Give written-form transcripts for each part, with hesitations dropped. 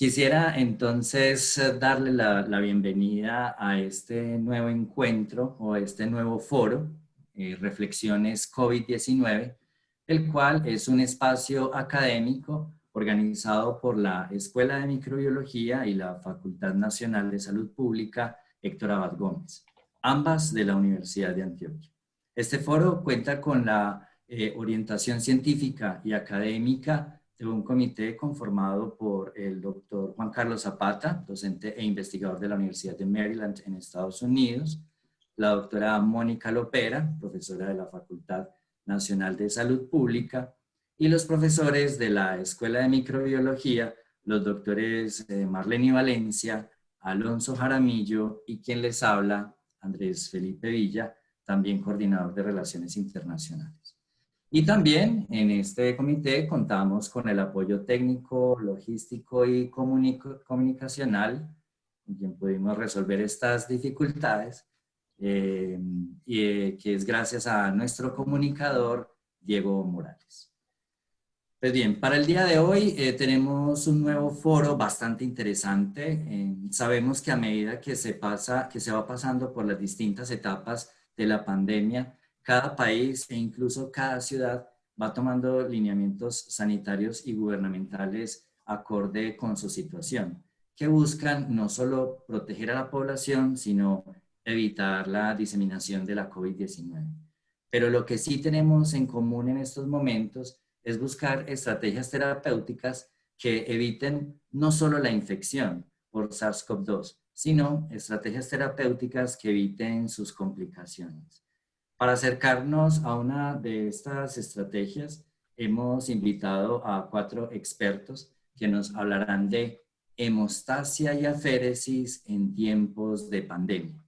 Quisiera entonces darle la bienvenida a este nuevo encuentro o a este nuevo foro, Reflexiones COVID-19, el cual es un espacio académico organizado por la Escuela de Microbiología y la Facultad Nacional de Salud Pública Héctor Abad Gómez, ambas de la Universidad de Antioquia. Este foro cuenta con la orientación científica y académica de un comité conformado por el doctor Juan Carlos Zapata, docente e investigador de la Universidad de Maryland en Estados Unidos, la doctora Mónica Lopera, profesora de la Facultad Nacional de Salud Pública, y los profesores de la Escuela de Microbiología, los doctores Marlene Valencia, Alonso Jaramillo y quien les habla, Andrés Felipe Villa, también coordinador de Relaciones Internacionales. Y también en este comité contamos con el apoyo técnico, logístico y comunicacional, con quien pudimos resolver estas dificultades, que es gracias a nuestro comunicador, Diego Morales. Pues bien, para el día de hoy tenemos un nuevo foro bastante interesante. Sabemos que a medida que se va pasando por las distintas etapas de la pandemia, cada país e incluso cada ciudad va tomando lineamientos sanitarios y gubernamentales acorde con su situación, que buscan no solo proteger a la población, sino evitar la diseminación de la COVID-19. Pero lo que sí tenemos en común en estos momentos es buscar estrategias terapéuticas que eviten no solo la infección por SARS-CoV-2, sino estrategias terapéuticas que eviten sus complicaciones. Para acercarnos a una de estas estrategias, hemos invitado a 4 expertos que nos hablarán de hemostasia y aféresis en tiempos de pandemia.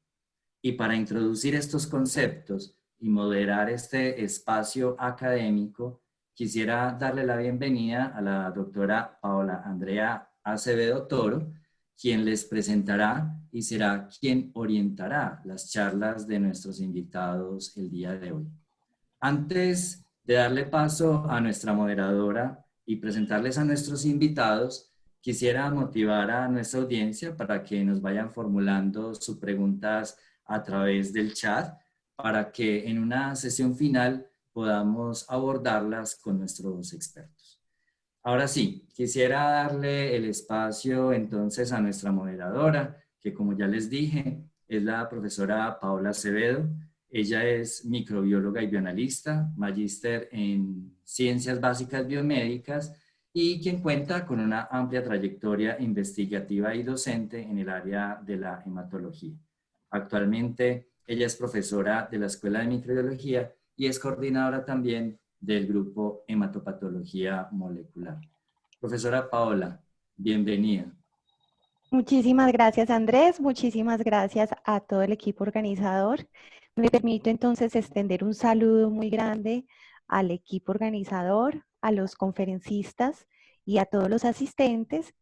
Y para introducir estos conceptos y moderar este espacio académico, quisiera darle la bienvenida a la doctora Paola Andrea Acevedo Toro, quien les presentará y será quien orientará las charlas de nuestros invitados el día de hoy. Antes de darle paso a nuestra moderadora y presentarles a nuestros invitados, quisiera motivar a nuestra audiencia para que nos vayan formulando sus preguntas a través del chat para que en una sesión final podamos abordarlas con nuestros expertos. Ahora sí, quisiera darle el espacio entonces a nuestra moderadora, que como ya les dije, es la profesora Paola Acevedo. Ella es microbióloga y bioanalista, magíster en Ciencias Básicas Biomédicas y quien cuenta con una amplia trayectoria investigativa y docente en el área de la hematología. Actualmente, ella es profesora de la Escuela de Microbiología y es coordinadora también del grupo Hematopatología Molecular. Profesora Paola, bienvenida. Muchísimas gracias, Andrés. Muchísimas gracias a todo el equipo organizador. Me permito entonces extender un saludo muy grande al equipo organizador, a los conferencistas y a todos los asistentes.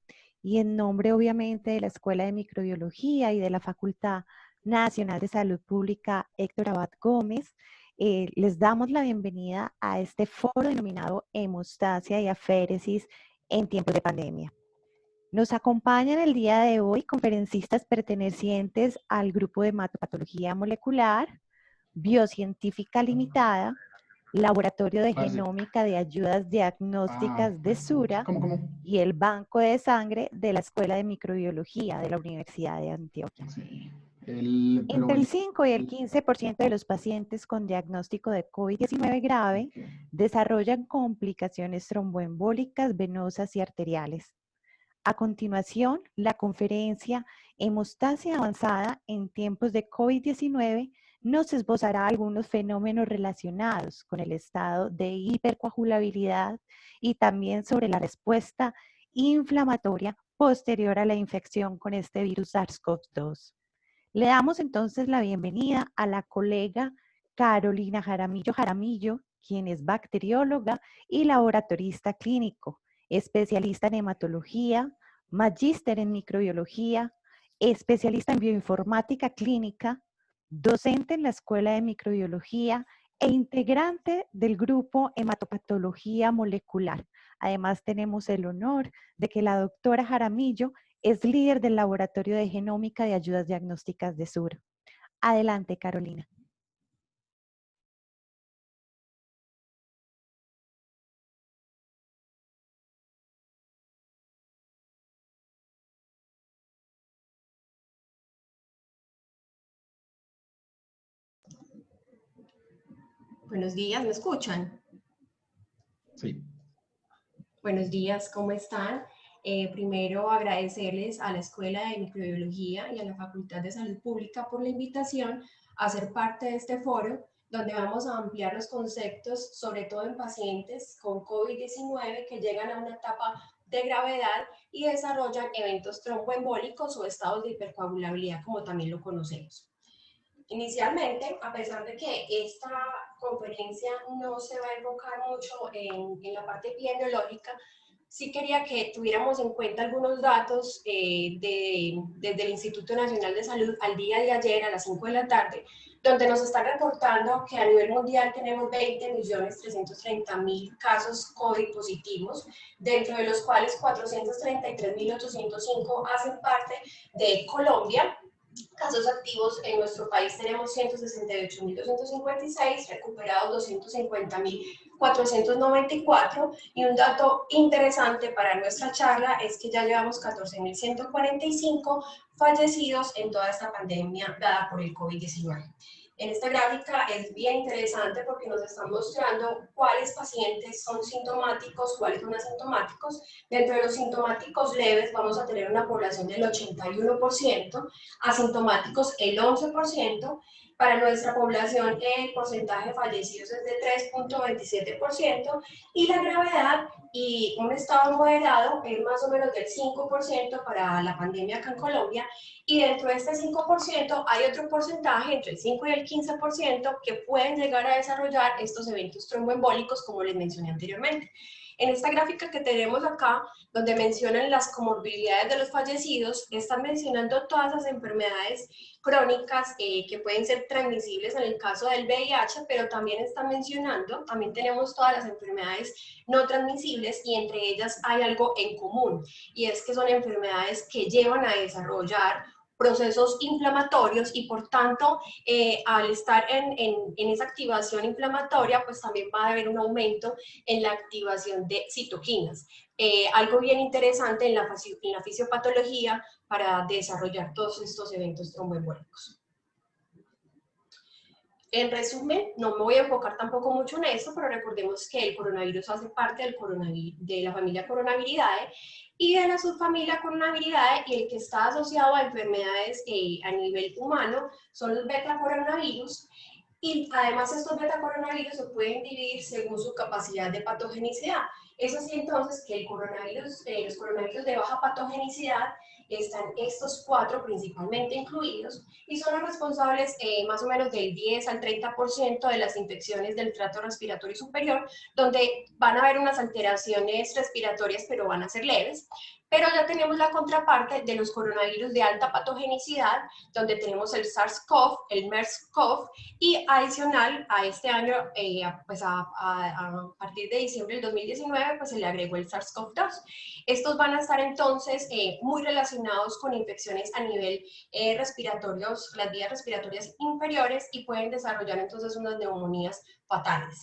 Y en nombre, obviamente, de la Escuela de Microbiología y de la Facultad Nacional de Salud Pública Héctor Abad Gómez, les damos la bienvenida a este foro denominado Hemostasia y Aféresis en tiempos de pandemia. Nos acompañan el día de hoy conferencistas pertenecientes al grupo de hematopatología molecular, Biocientífica Limitada, Laboratorio de Genómica de Ayudas Diagnósticas de Sura y el Banco de Sangre de la Escuela de Microbiología de la Universidad de Antioquia. Sí. Entre el 5 y el 15% de los pacientes con diagnóstico de COVID-19 grave desarrollan complicaciones tromboembólicas venosas y arteriales. A continuación, la conferencia Hemostasia avanzada en tiempos de COVID-19 nos esbozará algunos fenómenos relacionados con el estado de hipercoagulabilidad y también sobre la respuesta inflamatoria posterior a la infección con este virus SARS-CoV-2. Le damos entonces la bienvenida a la colega Carolina Jaramillo, quien es bacterióloga y laboratorista clínico, especialista en hematología, magíster en microbiología, especialista en bioinformática clínica, docente en la Escuela de Microbiología e integrante del grupo Hematopatología Molecular. Además, tenemos el honor de que la doctora Jaramillo es líder del Laboratorio de Genómica de Ayudas Diagnósticas de Sur. Adelante, Carolina. Buenos días, ¿me escuchan? Sí. Buenos días, ¿cómo están? Primero agradecerles a la Escuela de Microbiología y a la Facultad de Salud Pública por la invitación a ser parte de este foro, donde vamos a ampliar los conceptos, sobre todo en pacientes con COVID-19 que llegan a una etapa de gravedad y desarrollan eventos tromboembólicos o estados de hipercoagulabilidad, como también lo conocemos. Inicialmente, a pesar de que esta conferencia no se va a enfocar mucho en la parte epidemiológica, sí quería que tuviéramos en cuenta algunos datos desde el Instituto Nacional de Salud al día de ayer a las 5 de la tarde, donde nos están reportando que a nivel mundial tenemos 20.330.000 casos COVID positivos, dentro de los cuales 433.805 hacen parte de Colombia. Casos activos en nuestro país tenemos 168.256, recuperados 250.494, y un dato interesante para nuestra charla es que ya llevamos 14.145 fallecidos en toda esta pandemia dada por el COVID-19. En esta gráfica es bien interesante porque nos están mostrando cuáles pacientes son sintomáticos, cuáles son asintomáticos. Dentro de los sintomáticos leves vamos a tener una población del 81%, asintomáticos el 11%. Para nuestra población el porcentaje de fallecidos es de 3.27% y la gravedad y un estado moderado es más o menos del 5% para la pandemia acá en Colombia, y dentro de este 5% hay otro porcentaje entre el 5 y el 15% que pueden llegar a desarrollar estos eventos tromboembólicos como les mencioné anteriormente. En esta gráfica que tenemos acá, donde mencionan las comorbilidades de los fallecidos, están mencionando todas las enfermedades crónicas que pueden ser transmisibles en el caso del VIH, pero también están mencionando, también tenemos todas las enfermedades no transmisibles y entre ellas hay algo en común, y es que son enfermedades que llevan a desarrollar procesos inflamatorios y por tanto al estar en esa activación inflamatoria pues también va a haber un aumento en la activación de citoquinas. Algo bien interesante en la fisiopatología para desarrollar todos estos eventos tromboembólicos. En resumen, no me voy a enfocar tampoco mucho en esto, pero recordemos que el coronavirus hace parte de la familia Coronaviridae y de la subfamilia Coronaviridae, y el que está asociado a enfermedades a nivel humano son los beta-coronavirus. Y además estos beta-coronavirus se pueden dividir según su capacidad de patogenicidad. Es así entonces que los coronavirus de baja patogenicidad están estos 4 principalmente incluidos y son los responsables más o menos del 10 al 30% de las infecciones del tracto respiratorio superior, donde van a haber unas alteraciones respiratorias pero van a ser leves. Pero ya tenemos la contraparte de los coronavirus de alta patogenicidad, donde tenemos el SARS-CoV, el MERS-CoV, y adicional a este año, pues a partir de diciembre del 2019, pues se le agregó el SARS-CoV-2. Estos van a estar entonces muy relacionados con infecciones a nivel respiratorios, las vías respiratorias inferiores, y pueden desarrollar entonces unas neumonías fatales.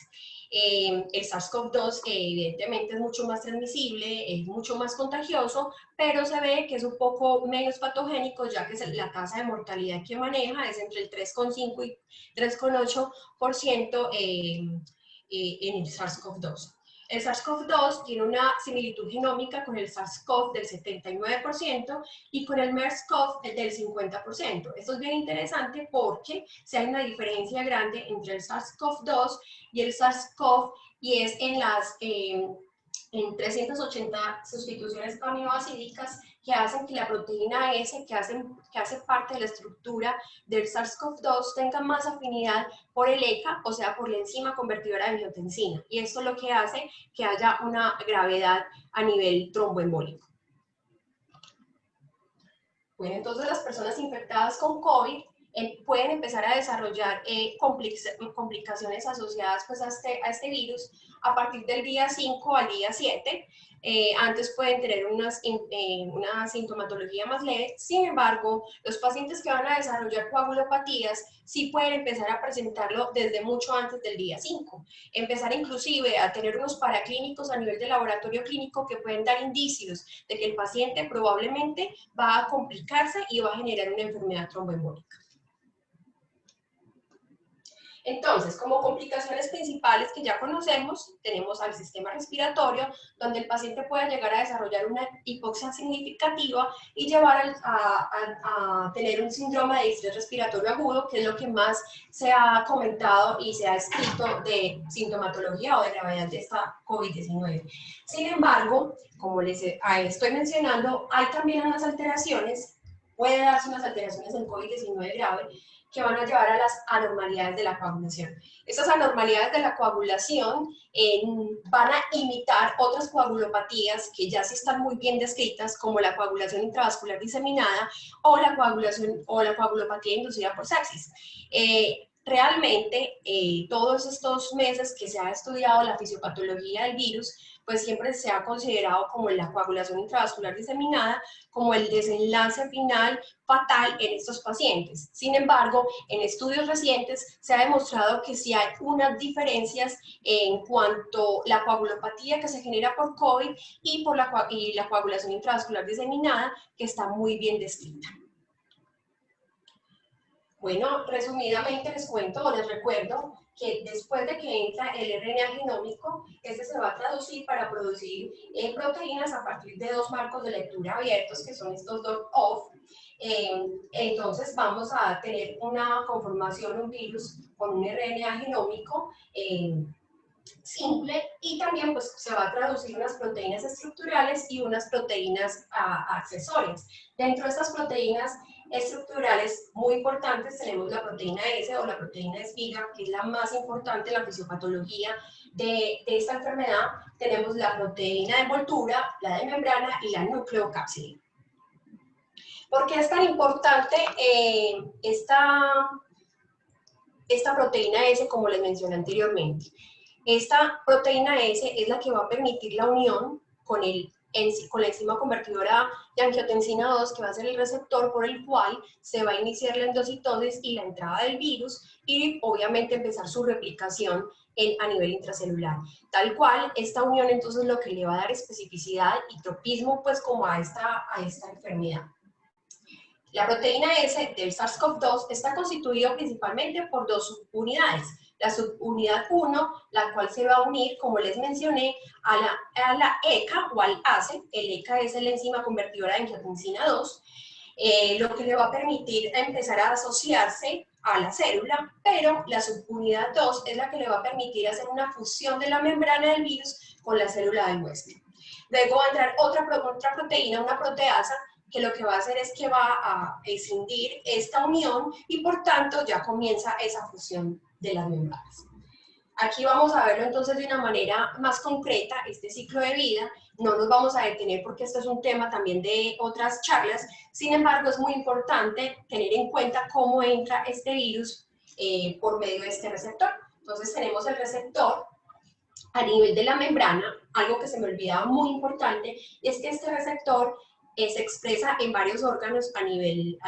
El SARS-CoV-2 evidentemente es mucho más transmisible, es mucho más contagioso, pero se ve que es un poco menos patogénico, ya que la tasa de mortalidad que maneja es entre el 3,5 y 3,8% en el SARS-CoV-2. El SARS-CoV-2 tiene una similitud genómica con el SARS-CoV del 79% y con el MERS-CoV del 50%. Esto es bien interesante porque si hay una diferencia grande entre el SARS-CoV-2 y el SARS-CoV, y es en las en 380 sustituciones aminoácidicas que hacen que la proteína S, que hace parte de la estructura del SARS-CoV-2, tenga más afinidad por el ECA, o sea, por la enzima convertidora de angiotensina. Y esto es lo que hace que haya una gravedad a nivel tromboembólico. Bueno, entonces las personas infectadas con COVID pueden empezar a desarrollar complicaciones asociadas pues, a este virus a partir del día 5 al día 7. Antes pueden tener una sintomatología más leve. Sin embargo, los pacientes que van a desarrollar coagulopatías sí pueden empezar a presentarlo desde mucho antes del día 5. Empezar inclusive a tener unos paraclínicos a nivel de laboratorio clínico que pueden dar indicios de que el paciente probablemente va a complicarse y va a generar una enfermedad tromboembólica. Entonces, como complicaciones principales que ya conocemos, tenemos al sistema respiratorio, donde el paciente puede llegar a desarrollar una hipoxia significativa y llevar a tener un síndrome de distrés respiratorio agudo, que es lo que más se ha comentado y se ha escrito de sintomatología o de gravedad de esta COVID-19. Sin embargo, como les estoy mencionando, hay también unas alteraciones, puede darse unas alteraciones en COVID-19 grave, que van a llevar a las anormalidades de la coagulación. Estas anormalidades de la coagulación van a imitar otras coagulopatías que ya sí están muy bien descritas, como la coagulación intravascular diseminada o la coagulopatía inducida por sepsis. Realmente, todos estos meses que se ha estudiado la fisiopatología del virus, pues siempre se ha considerado como la coagulación intravascular diseminada como el desenlace final fatal en estos pacientes. Sin embargo, en estudios recientes se ha demostrado que sí hay unas diferencias en cuanto a la coagulopatía que se genera por COVID y la coagulación intravascular diseminada, que está muy bien descrita. Bueno, resumidamente les cuento o les recuerdo que después de que entra el RNA genómico, este se va a traducir para producir proteínas a partir de dos marcos de lectura abiertos, que son estos .off. Entonces vamos a tener una conformación, un virus con un RNA genómico simple, y también pues se va a traducir unas proteínas estructurales y unas proteínas accesorias. Dentro de estas proteínas estructurales muy importantes tenemos la proteína S o la proteína espiga, que es la más importante en la fisiopatología de esta enfermedad. Tenemos la proteína de envoltura, la de membrana y la nucleocápside. ¿Por qué es tan importante esta proteína S, como les mencioné anteriormente? Esta proteína S es la que va a permitir la unión con la enzima convertidora de angiotensina 2, que va a ser el receptor por el cual se va a iniciar la endocitosis y la entrada del virus, y obviamente empezar su replicación a nivel intracelular. Tal cual, esta unión entonces lo que le va a dar especificidad y tropismo pues como a esta enfermedad. La proteína S del SARS-CoV-2 está constituida principalmente por dos subunidades. La subunidad 1, la cual se va a unir, como les mencioné, a la ECA o al ACE. El ECA es la enzima convertidora de angiotensina 2, lo que le va a permitir empezar a asociarse a la célula, pero la subunidad 2 es la que le va a permitir hacer una fusión de la membrana del virus con la célula del huésped. Luego va a entrar otra proteína, una proteasa, que lo que va a hacer es que va a escindir esta unión y por tanto ya comienza esa fusión de las membranas. Aquí vamos a verlo entonces de una manera más concreta, este ciclo de vida. No nos vamos a detener porque esto es un tema también de otras charlas. Sin embargo, es muy importante tener en cuenta cómo entra este virus por medio de este receptor. Entonces tenemos el receptor a nivel de la membrana. Algo que se me olvidaba muy importante es que este receptor se expresa en varios órganos a nivel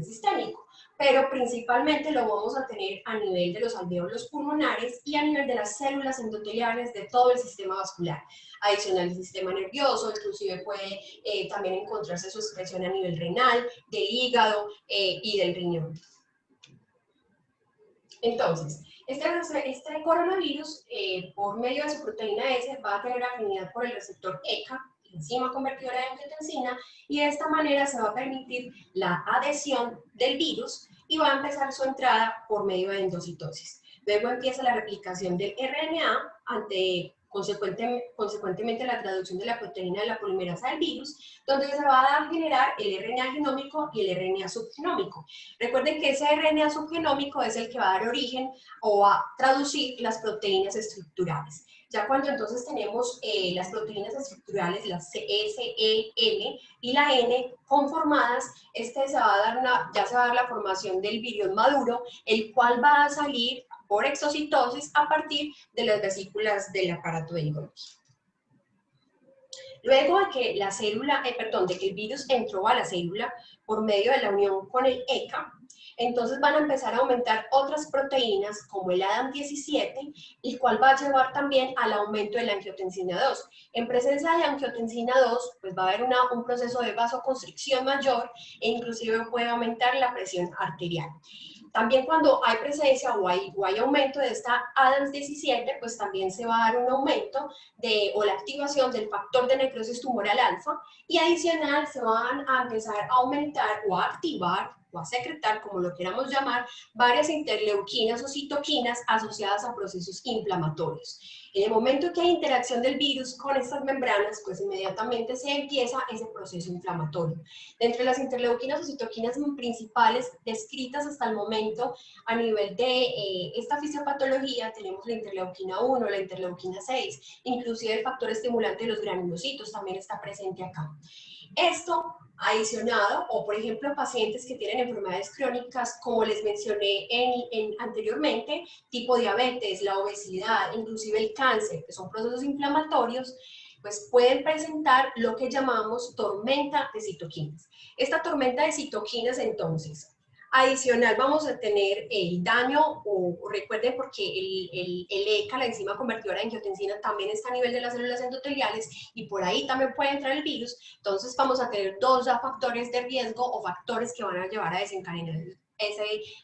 sistémico, pero principalmente lo vamos a tener a nivel de los alvéolos pulmonares y a nivel de las células endoteliales de todo el sistema vascular. Adicional al sistema nervioso, inclusive puede también encontrarse su expresión a nivel renal, del hígado y del riñón. Entonces, este coronavirus, por medio de su proteína S, va a tener afinidad por el receptor ECA, enzima convertidora de angiotensina, y de esta manera se va a permitir la adhesión del virus y va a empezar su entrada por medio de endocitosis. Luego empieza la replicación del RNA consecuentemente la traducción de la proteína de la polimerasa del virus, donde se va a generar el RNA genómico y el RNA subgenómico. Recuerden que ese RNA subgenómico es el que va a dar origen o va a traducir las proteínas estructurales. Ya cuando entonces tenemos las proteínas estructurales, las C, S, E, N y la N conformadas, ya se va a dar la formación del virión maduro, el cual va a salir por exocitosis a partir de las vesículas del aparato de Golgi. Luego de que de que el virus entró a la célula por medio de la unión con el ECA, entonces van a empezar a aumentar otras proteínas como el ADAM17, el cual va a llevar también al aumento de la angiotensina 2. En presencia de angiotensina 2, pues va a haber un proceso de vasoconstricción mayor e inclusive puede aumentar la presión arterial. También cuando hay presencia o hay aumento de esta ADAMS17, pues también se va a dar un aumento o la activación del factor de necrosis tumoral alfa, y adicional se van a empezar a aumentar o a activar o a secretar, como lo queramos llamar, varias interleuquinas o citoquinas asociadas a procesos inflamatorios. En el momento que hay interacción del virus con estas membranas, pues inmediatamente se empieza ese proceso inflamatorio. Entre las interleuquinas o citoquinas principales descritas hasta el momento a nivel de esta fisiopatología, tenemos la interleuquina 1, la interleuquina 6, inclusive el factor estimulante de los granulocitos también está presente acá. Esto adicionado, o por ejemplo pacientes que tienen enfermedades crónicas, como les mencioné anteriormente, tipo diabetes, la obesidad, inclusive el cáncer, que son procesos inflamatorios, pues pueden presentar lo que llamamos tormenta de citoquinas. Esta tormenta de citoquinas, entonces, adicional vamos a tener el daño, o recuerden porque el ECA, la enzima convertidora de angiotensina, también está a nivel de las células endoteliales y por ahí también puede entrar el virus. Entonces vamos a tener dos factores de riesgo o factores que van a llevar a desencadenar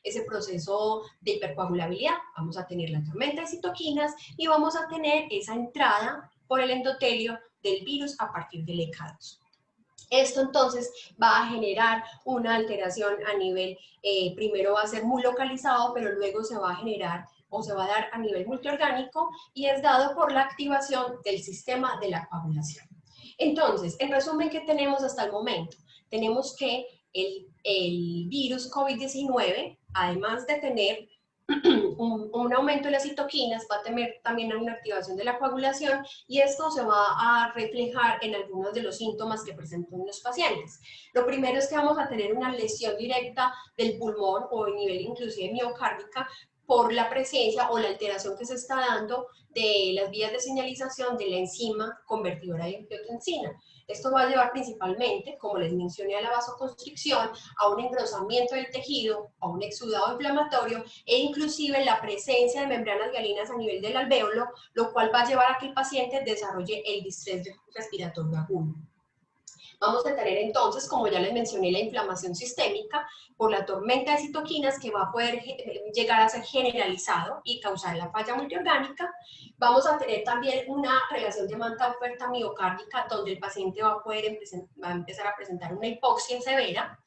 ese proceso de hipercoagulabilidad. Vamos a tener la tormenta de citoquinas y vamos a tener esa entrada por el endotelio del virus a partir del ECA2. Esto entonces va a generar una alteración a nivel, primero va a ser muy localizado, pero luego se va a generar o se va a dar a nivel multiorgánico y es dado por la activación del sistema de la coagulación. Entonces, en resumen, ¿qué tenemos hasta el momento? Tenemos que el virus COVID-19, además de tener un aumento de las citoquinas, va a tener también una activación de la coagulación y esto se va a reflejar en algunos de los síntomas que presentan los pacientes. Lo primero es que vamos a tener una lesión directa del pulmón o a nivel inclusive miocárdica por la presencia o la alteración que se está dando de las vías de señalización de la enzima convertidora de angiotensina. Esto va a llevar principalmente, como les mencioné, a la vasoconstricción, a un engrosamiento del tejido, a un exudado inflamatorio e inclusive la presencia de membranas hialinas a nivel del alvéolo, lo cual va a llevar a que el paciente desarrolle el distrés respiratorio agudo. Vamos a tener entonces, como ya les mencioné, la inflamación sistémica por la tormenta de citoquinas que va a poder llegar a ser generalizado y causar la falla multiorgánica. Vamos a tener también una relación demanda-oferta miocárdica donde el paciente va a empezar a presentar una hipoxia severa,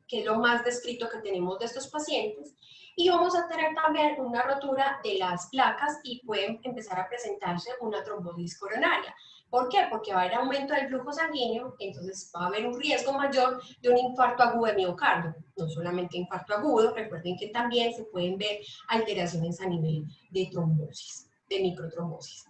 que es lo más descrito que tenemos de estos pacientes. Y vamos a tener también una rotura de las placas y pueden empezar a presentarse una trombosis coronaria. ¿Por qué? Porque va a haber aumento del flujo sanguíneo, entonces va a haber un riesgo mayor de un infarto agudo de miocardio. No solamente infarto agudo, recuerden que también se pueden ver alteraciones a nivel de trombosis, de microtrombosis.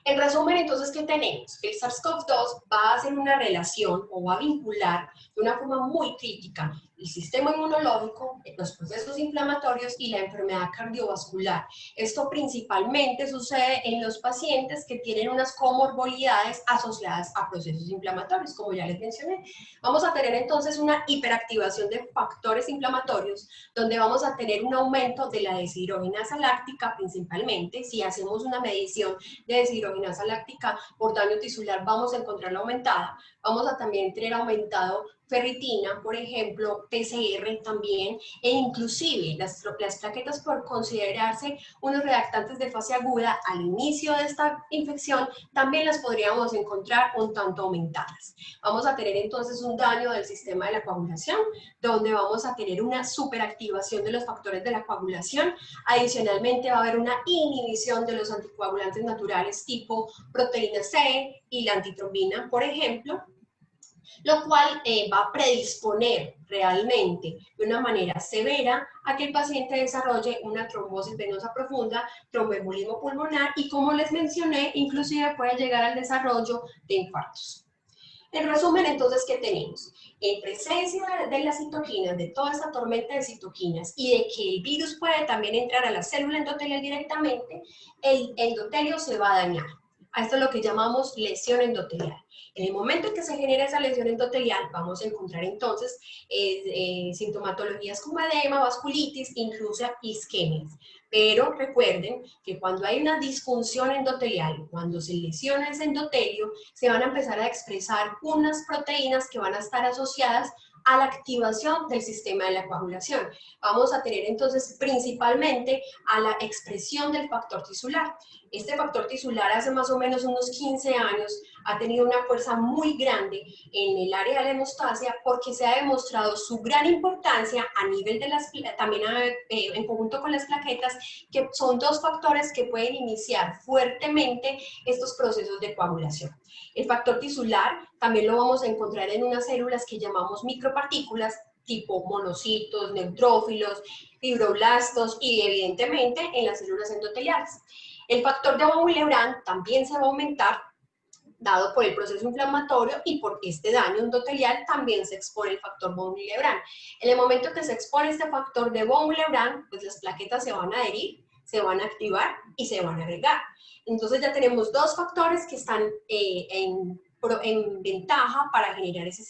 En resumen, entonces, ¿qué tenemos? El SARS-CoV-2 va a hacer una relación o va a vincular de una forma muy crítica el sistema inmunológico, los procesos inflamatorios y la enfermedad cardiovascular. Esto principalmente sucede en los pacientes que tienen unas comorbilidades asociadas a procesos inflamatorios, como ya les mencioné. Vamos a tener entonces una hiperactivación de factores inflamatorios, donde vamos a tener un aumento de la deshidrogenasa láctica principalmente. Si hacemos una medición de deshidrogenasa láctica por daño tisular, vamos a encontrarla aumentada. vamos a también tener aumentado ferritina, por ejemplo, PCR también, e inclusive las plaquetas, por considerarse unos reactantes de fase aguda al inicio de esta infección, también las podríamos encontrar un tanto aumentadas. Vamos a tener entonces un daño del sistema de la coagulación, donde vamos a tener una superactivación de los factores de la coagulación. Adicionalmente va a haber una inhibición de los anticoagulantes naturales tipo proteína C y la antitrombina, por ejemplo, lo cual va a predisponer realmente de una manera severa a que el paciente desarrolle una trombosis venosa profunda, tromboembolismo pulmonar y, como les mencioné, inclusive puede llegar al desarrollo de infartos. En resumen, entonces, ¿qué tenemos? En presencia de las citoquinas, de toda esta tormenta de citoquinas y de que el virus puede también entrar a la célula endotelial directamente, el endotelio se va a dañar. A esto es lo que llamamos lesión endotelial. En el momento en que se genera esa lesión endotelial, vamos a encontrar entonces sintomatologías como edema, vasculitis, incluso isquemias. Pero recuerden que cuando hay una disfunción endotelial, cuando se lesiona ese endotelio, se van a empezar a expresar unas proteínas que van a estar asociadas a la activación del sistema de la coagulación. Vamos a tener entonces principalmente a la expresión del factor tisular. Este factor tisular hace más o menos unos 15 años ha tenido una fuerza muy grande en el área de la hemostasia porque se ha demostrado su gran importancia a nivel de las, también en conjunto con las plaquetas, que son dos factores que pueden iniciar fuertemente estos procesos de coagulación. El factor tisular también lo vamos a encontrar en unas células que llamamos micropartículas, tipo monocitos, neutrófilos, fibroblastos y evidentemente en las células endoteliales. El factor de von Willebrand también se va a aumentar, dado por el proceso inflamatorio y por este daño endotelial también se expone el factor von Willebrand. En el momento que se expone este factor de von Willebrand, pues las plaquetas se van a adherir, se van a activar y se van a agregar. Entonces ya tenemos dos factores que están en ventaja para generar esa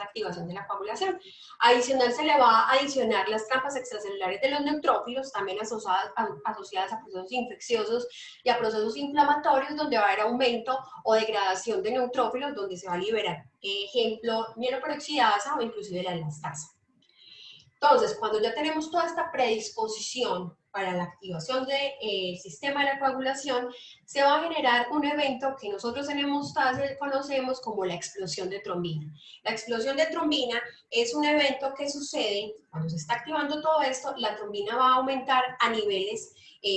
activación de la coagulación. Adicional, se le va a adicionar las trampas extracelulares de los neutrófilos, también asociadas a procesos infecciosos y a procesos inflamatorios, donde va a haber aumento o degradación de neutrófilos, donde se va a liberar, ejemplo, mieloperoxidasa o inclusive la elastasa. Entonces, cuando ya tenemos toda esta predisposición para la activación del sistema de la coagulación, se va a generar un evento que nosotros en hemostasia conocemos como la explosión de trombina. La explosión de trombina es un evento que sucede cuando se está activando todo esto, la trombina va a aumentar a niveles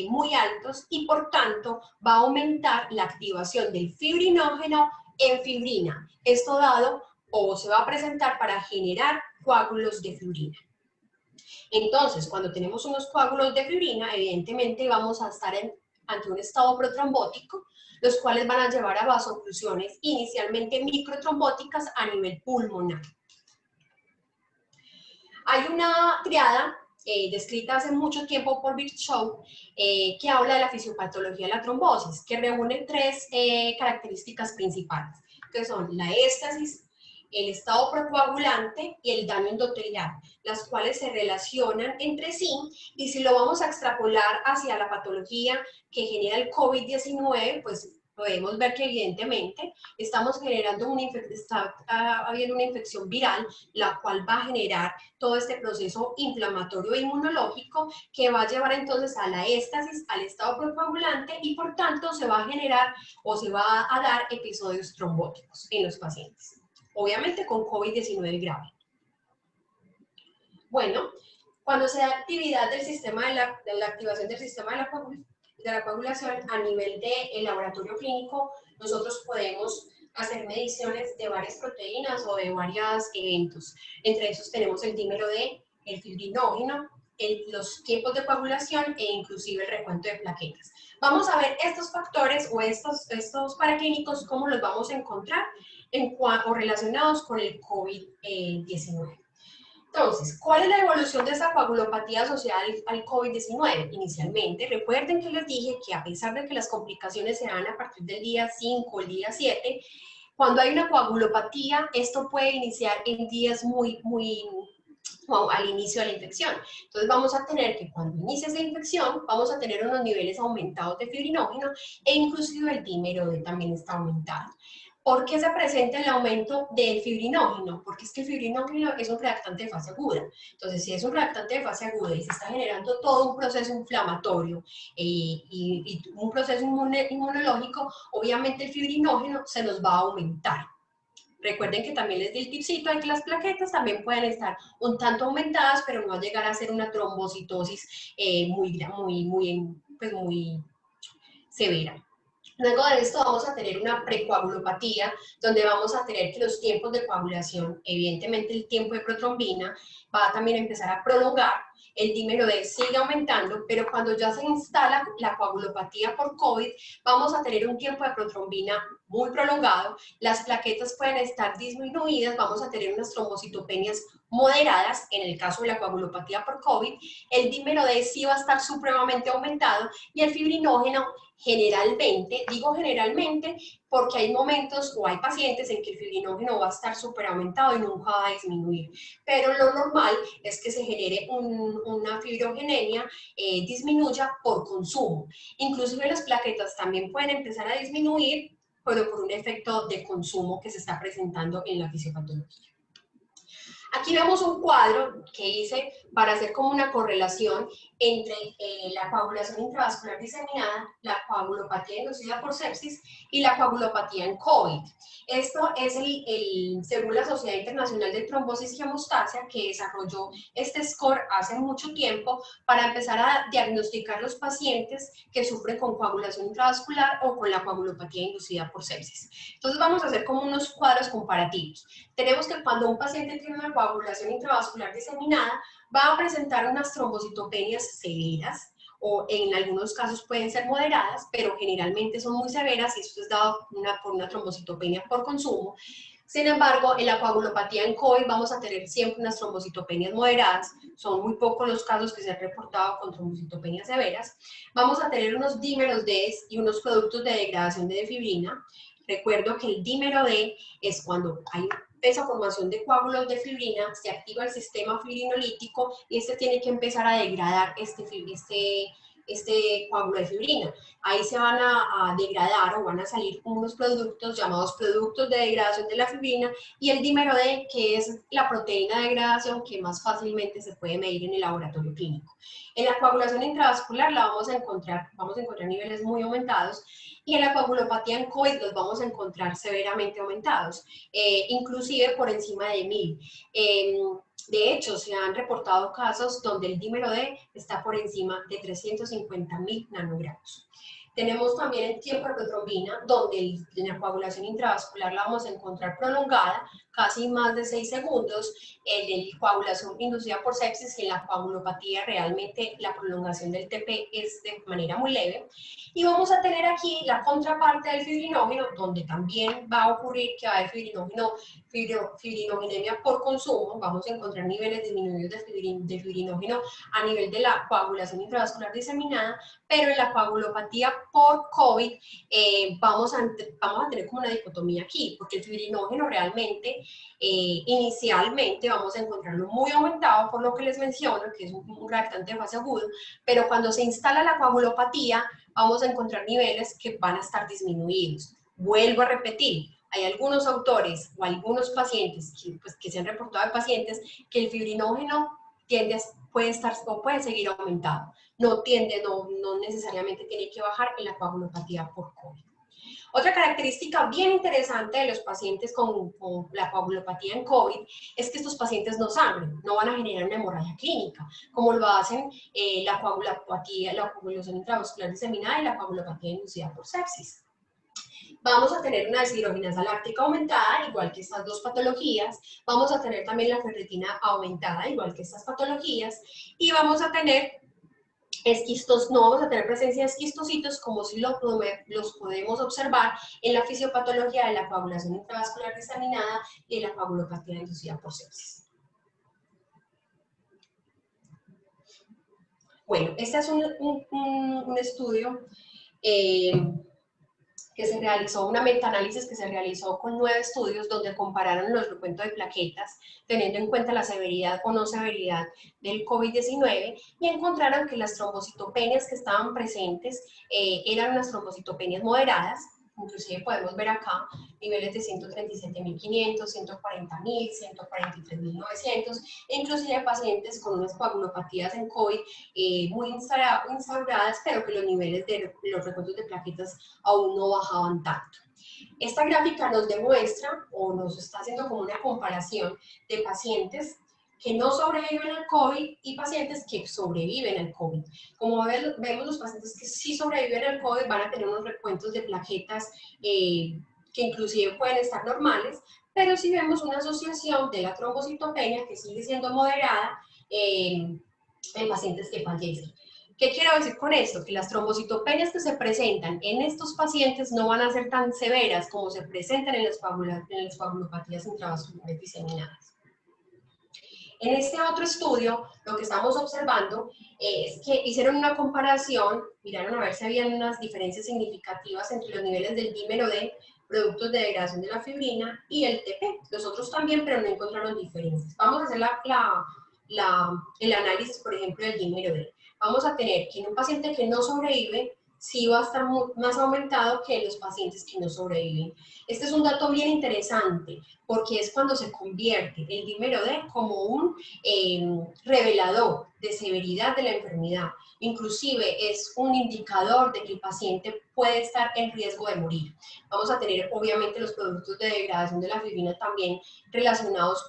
muy altos y por tanto va a aumentar la activación del fibrinógeno en fibrina. Esto dado o se va a presentar para generar coágulos de fibrina. Entonces, cuando tenemos unos coágulos de fibrina, evidentemente vamos a estar ante un estado protrombótico, los cuales van a llevar a vasoclusiones inicialmente microtrombóticas a nivel pulmonar. Hay una triada descrita hace mucho tiempo por Virchow, que habla de la fisiopatología de la trombosis, que reúne tres características principales, que son la éstasis, el estado procoagulante y el daño endotelial, las cuales se relacionan entre sí, y si lo vamos a extrapolar hacia la patología que genera el COVID-19, pues podemos ver que evidentemente estamos generando está habiendo una infección viral, la cual va a generar todo este proceso inflamatorio e inmunológico que va a llevar entonces a la éstasis, al estado procoagulante, y por tanto se va a generar o se va a dar episodios trombóticos en los pacientes. Obviamente con COVID-19 grave. Bueno, cuando se da actividad del sistema de la activación del sistema de la coagulación a nivel del laboratorio clínico, nosotros podemos hacer mediciones de varias proteínas o de varios eventos. Entre esos tenemos el dímero D, el fibrinógeno, los tiempos de coagulación e inclusive el recuento de plaquetas. Vamos a ver estos factores o estos paraclínicos, cómo los vamos a encontrar o relacionados con el COVID-19. Entonces, ¿cuál es la evolución de esa coagulopatía asociada al COVID-19? Inicialmente, recuerden que les dije que a pesar de que las complicaciones se dan a partir del día 5 o el día 7, cuando hay una coagulopatía, esto puede iniciar en días al inicio de la infección. Entonces vamos a tener que cuando inicie esa infección, vamos a tener unos niveles aumentados de fibrinógeno e inclusive el dímero D también está aumentado. ¿Por qué se presenta el aumento del fibrinógeno? Porque es que el fibrinógeno es un reactante de fase aguda. Entonces, si es un reactante de fase aguda y se está generando todo un proceso inflamatorio y un proceso inmunológico, obviamente el fibrinógeno se nos va a aumentar. Recuerden que también les di el tipcito de que las plaquetas también pueden estar un tanto aumentadas, pero no va a llegar a ser una trombocitosis muy severa. Luego de esto vamos a tener una precoagulopatía, donde vamos a tener que los tiempos de coagulación, evidentemente el tiempo de protrombina, va a también empezar a prolongar, el dímero D sigue aumentando, pero cuando ya se instala la coagulopatía por COVID, vamos a tener un tiempo de protrombina muy prolongado, las plaquetas pueden estar disminuidas, vamos a tener unas trombocitopenias moderadas, en el caso de la coagulopatía por COVID, el dímero D sí va a estar supremamente aumentado y el fibrinógeno generalmente, digo generalmente, porque hay momentos o hay pacientes en que el fibrinógeno va a estar súper aumentado y nunca va a disminuir, pero lo normal es que se genere una fibrogenenia, disminuya por consumo. Inclusive las plaquetas también pueden empezar a disminuir, pero por un efecto de consumo que se está presentando en la fisiopatología. Aquí vemos un cuadro que hice para hacer como una correlación entre la coagulación intravascular diseminada, la coagulopatía inducida por sepsis y la coagulopatía en COVID. Esto es según la Sociedad Internacional de Trombosis y Hemostasia, que desarrolló este score hace mucho tiempo para empezar a diagnosticar los pacientes que sufren con coagulación intravascular o con la coagulopatía inducida por sepsis. Entonces vamos a hacer como unos cuadros comparativos. Tenemos que cuando un paciente tiene una coagulación intravascular diseminada, va a presentar unas trombocitopenias severas, o en algunos casos pueden ser moderadas, pero generalmente son muy severas y esto es dado por una trombocitopenia por consumo. Sin embargo, en la coagulopatía en COVID vamos a tener siempre unas trombocitopenias moderadas, son muy pocos los casos que se han reportado con trombocitopenias severas. Vamos a tener unos dímeros D y unos productos de degradación de fibrina. Recuerdo que el dímero D es cuando hay esa formación de coágulos de fibrina, se activa el sistema fibrinolítico y este tiene que empezar a degradar este coágulo de fibrina. Ahí se van a degradar o van a salir unos productos llamados productos de degradación de la fibrina y el dímero D, que es la proteína de degradación que más fácilmente se puede medir en el laboratorio clínico. En la coagulación intravascular vamos a encontrar niveles muy aumentados y en la coagulopatía en COVID los vamos a encontrar severamente aumentados, inclusive por encima de 1000. De hecho, se han reportado casos donde el dímero D está por encima de 350.000 nanogramos. Tenemos también el tiempo de protrombina, donde en la coagulación intravascular la vamos a encontrar prolongada, casi más de 6 segundos, en la coagulación inducida por sepsis y en la coagulopatía realmente la prolongación del TP es de manera muy leve. Y vamos a tener aquí la contraparte del fibrinógeno, donde también va a ocurrir que va a haber fibrinogenemia por consumo, vamos a encontrar niveles disminuidos de fibrinógeno a nivel de la coagulación intravascular diseminada, pero en la coagulopatía por COVID vamos a tener como una dicotomía aquí, porque el fibrinógeno realmente inicialmente vamos a encontrarlo muy aumentado por lo que les menciono, que es un reactante de fase aguda, pero cuando se instala la coagulopatía vamos a encontrar niveles que van a estar disminuidos. Vuelvo a repetir, hay algunos autores o algunos pacientes que se han reportado de pacientes que el fibrinógeno puede seguir aumentado. No necesariamente tiene que bajar en la coagulopatía por COVID. Otra característica bien interesante de los pacientes con la coagulopatía en COVID es que estos pacientes no sangran, no van a generar una hemorragia clínica, como lo hacen la coagulopatía, la coagulación intravascular diseminada y la coagulopatía inducida por sepsis. Vamos a tener una deshidrogenasa láctica aumentada, igual que estas dos patologías. Vamos a tener también la ferritina aumentada, igual que estas patologías. Y vamos a tener no vamos a tener presencia de esquistocitos como si los podemos observar en la fisiopatología de la coagulación intravascular diseminada y de la coagulopatía inducida por sepsis. Bueno, este es un estudio que se realizó, una metaanálisis que se realizó con 9 estudios donde compararon los recuentos de plaquetas teniendo en cuenta la severidad o no severidad del COVID-19 y encontraron que las trombocitopenias que estaban presentes eran unas trombocitopenias moderadas. inclusive podemos ver acá niveles de 137.500, 140.000, 143.900, e inclusive pacientes con unas coagulopatías en COVID muy instauradas, pero que los niveles de los recuentos de plaquetas aún no bajaban tanto. Esta gráfica nos demuestra o nos está haciendo como una comparación de pacientes que no sobreviven al COVID y pacientes que sobreviven al COVID. Como vemos, los pacientes que sí sobreviven al COVID van a tener unos recuentos de plaquetas que inclusive pueden estar normales, pero si vemos una asociación de la trombocitopenia que sigue siendo moderada en pacientes que fallecen. ¿Qué quiero decir con esto? Que las trombocitopenias que se presentan en estos pacientes no van a ser tan severas como se presentan en las coagulopatías intravasculares diseminadas. En este otro estudio, lo que estamos observando es que hicieron una comparación, miraron a ver si había unas diferencias significativas entre los niveles del dímero D, productos de degradación de la fibrina, y el TP. Los otros también, pero no encontraron diferencias. Vamos a hacer el análisis, por ejemplo, del dímero D. Vamos a tener que en un paciente que no sobrevive, sí va a estar más aumentado que en los pacientes que no sobreviven. Este es un dato bien interesante, porque es cuando se convierte el dímero D como un revelador de severidad de la enfermedad. Inclusive es un indicador de que el paciente puede estar en riesgo de morir. Vamos a tener obviamente los productos de degradación de la fibrina también relacionados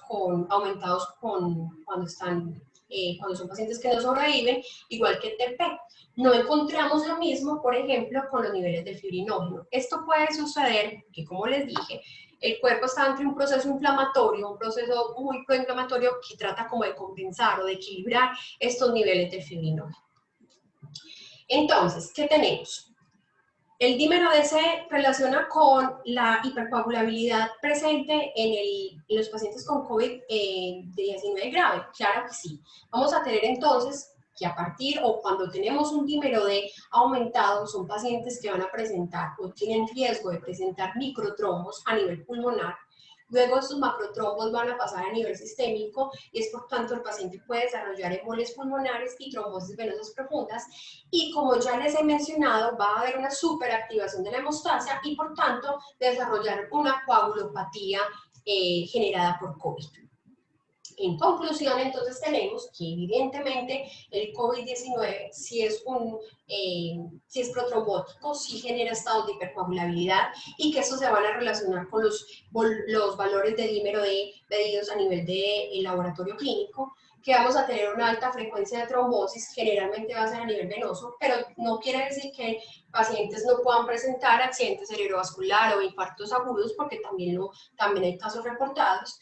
aumentados cuando son pacientes que no sobreviven, igual que el TP. No encontramos lo mismo, por ejemplo, con los niveles de fibrinógeno. Esto puede suceder, que como les dije, el cuerpo está ante un proceso inflamatorio, un proceso muy proinflamatorio que trata como de compensar o de equilibrar estos niveles de fibrinógeno. Entonces, ¿qué tenemos? El dímero D se relaciona con la hipercoagulabilidad presente en los pacientes con COVID-19 grave. Claro que sí. Vamos a tener entonces que a partir o cuando tenemos un dímero D aumentado, son pacientes que van a presentar o tienen riesgo de presentar microtrombos a nivel pulmonar. Luego estos macrotrombos van a pasar a nivel sistémico y es por tanto el paciente puede desarrollar embolias pulmonares y trombosis venosas profundas, y como ya les he mencionado va a haber una superactivación de la hemostasia y por tanto desarrollar una coagulopatía generada por COVID. En conclusión, entonces tenemos que evidentemente el COVID-19 si es protrombótico, si genera estados de hipercoagulabilidad y que estos se van a relacionar con los valores de dímero D medidos a nivel de laboratorio clínico, que vamos a tener una alta frecuencia de trombosis, generalmente va a ser a nivel venoso, pero no quiere decir que pacientes no puedan presentar accidente cerebrovascular o infartos agudos, porque también hay casos reportados.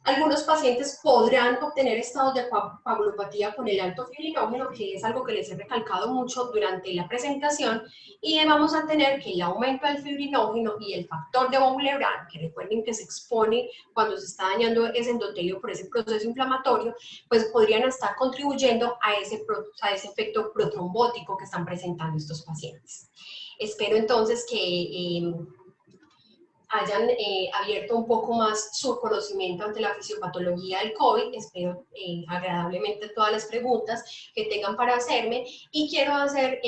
Algunos pacientes podrán obtener estados de coagulopatía con el alto fibrinógeno, que es algo que les he recalcado mucho durante la presentación, y vamos a tener que el aumento del fibrinógeno y el factor de von Willebrand, que recuerden que se expone cuando se está dañando ese endotelio por ese proceso inflamatorio, pues podrían estar contribuyendo a ese efecto protrombótico que están presentando estos pacientes. Espero entonces que hayan abierto un poco más su conocimiento ante la fisiopatología del COVID. Espero agradablemente todas las preguntas que tengan para hacerme, y quiero hacer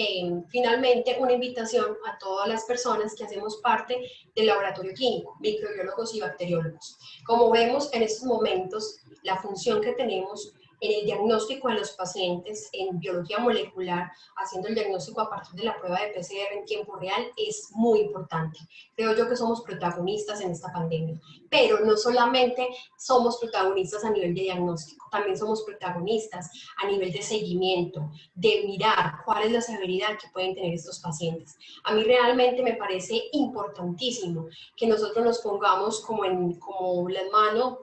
finalmente una invitación a todas las personas que hacemos parte del laboratorio clínico, microbiólogos y bacteriólogos. Como vemos en estos momentos, la función que tenemos en el diagnóstico de los pacientes en biología molecular, haciendo el diagnóstico a partir de la prueba de PCR en tiempo real, es muy importante. Creo yo que somos protagonistas en esta pandemia, pero no solamente somos protagonistas a nivel de diagnóstico, también somos protagonistas a nivel de seguimiento, de mirar cuál es la severidad que pueden tener estos pacientes. A mí realmente me parece importantísimo que nosotros nos pongamos como las manos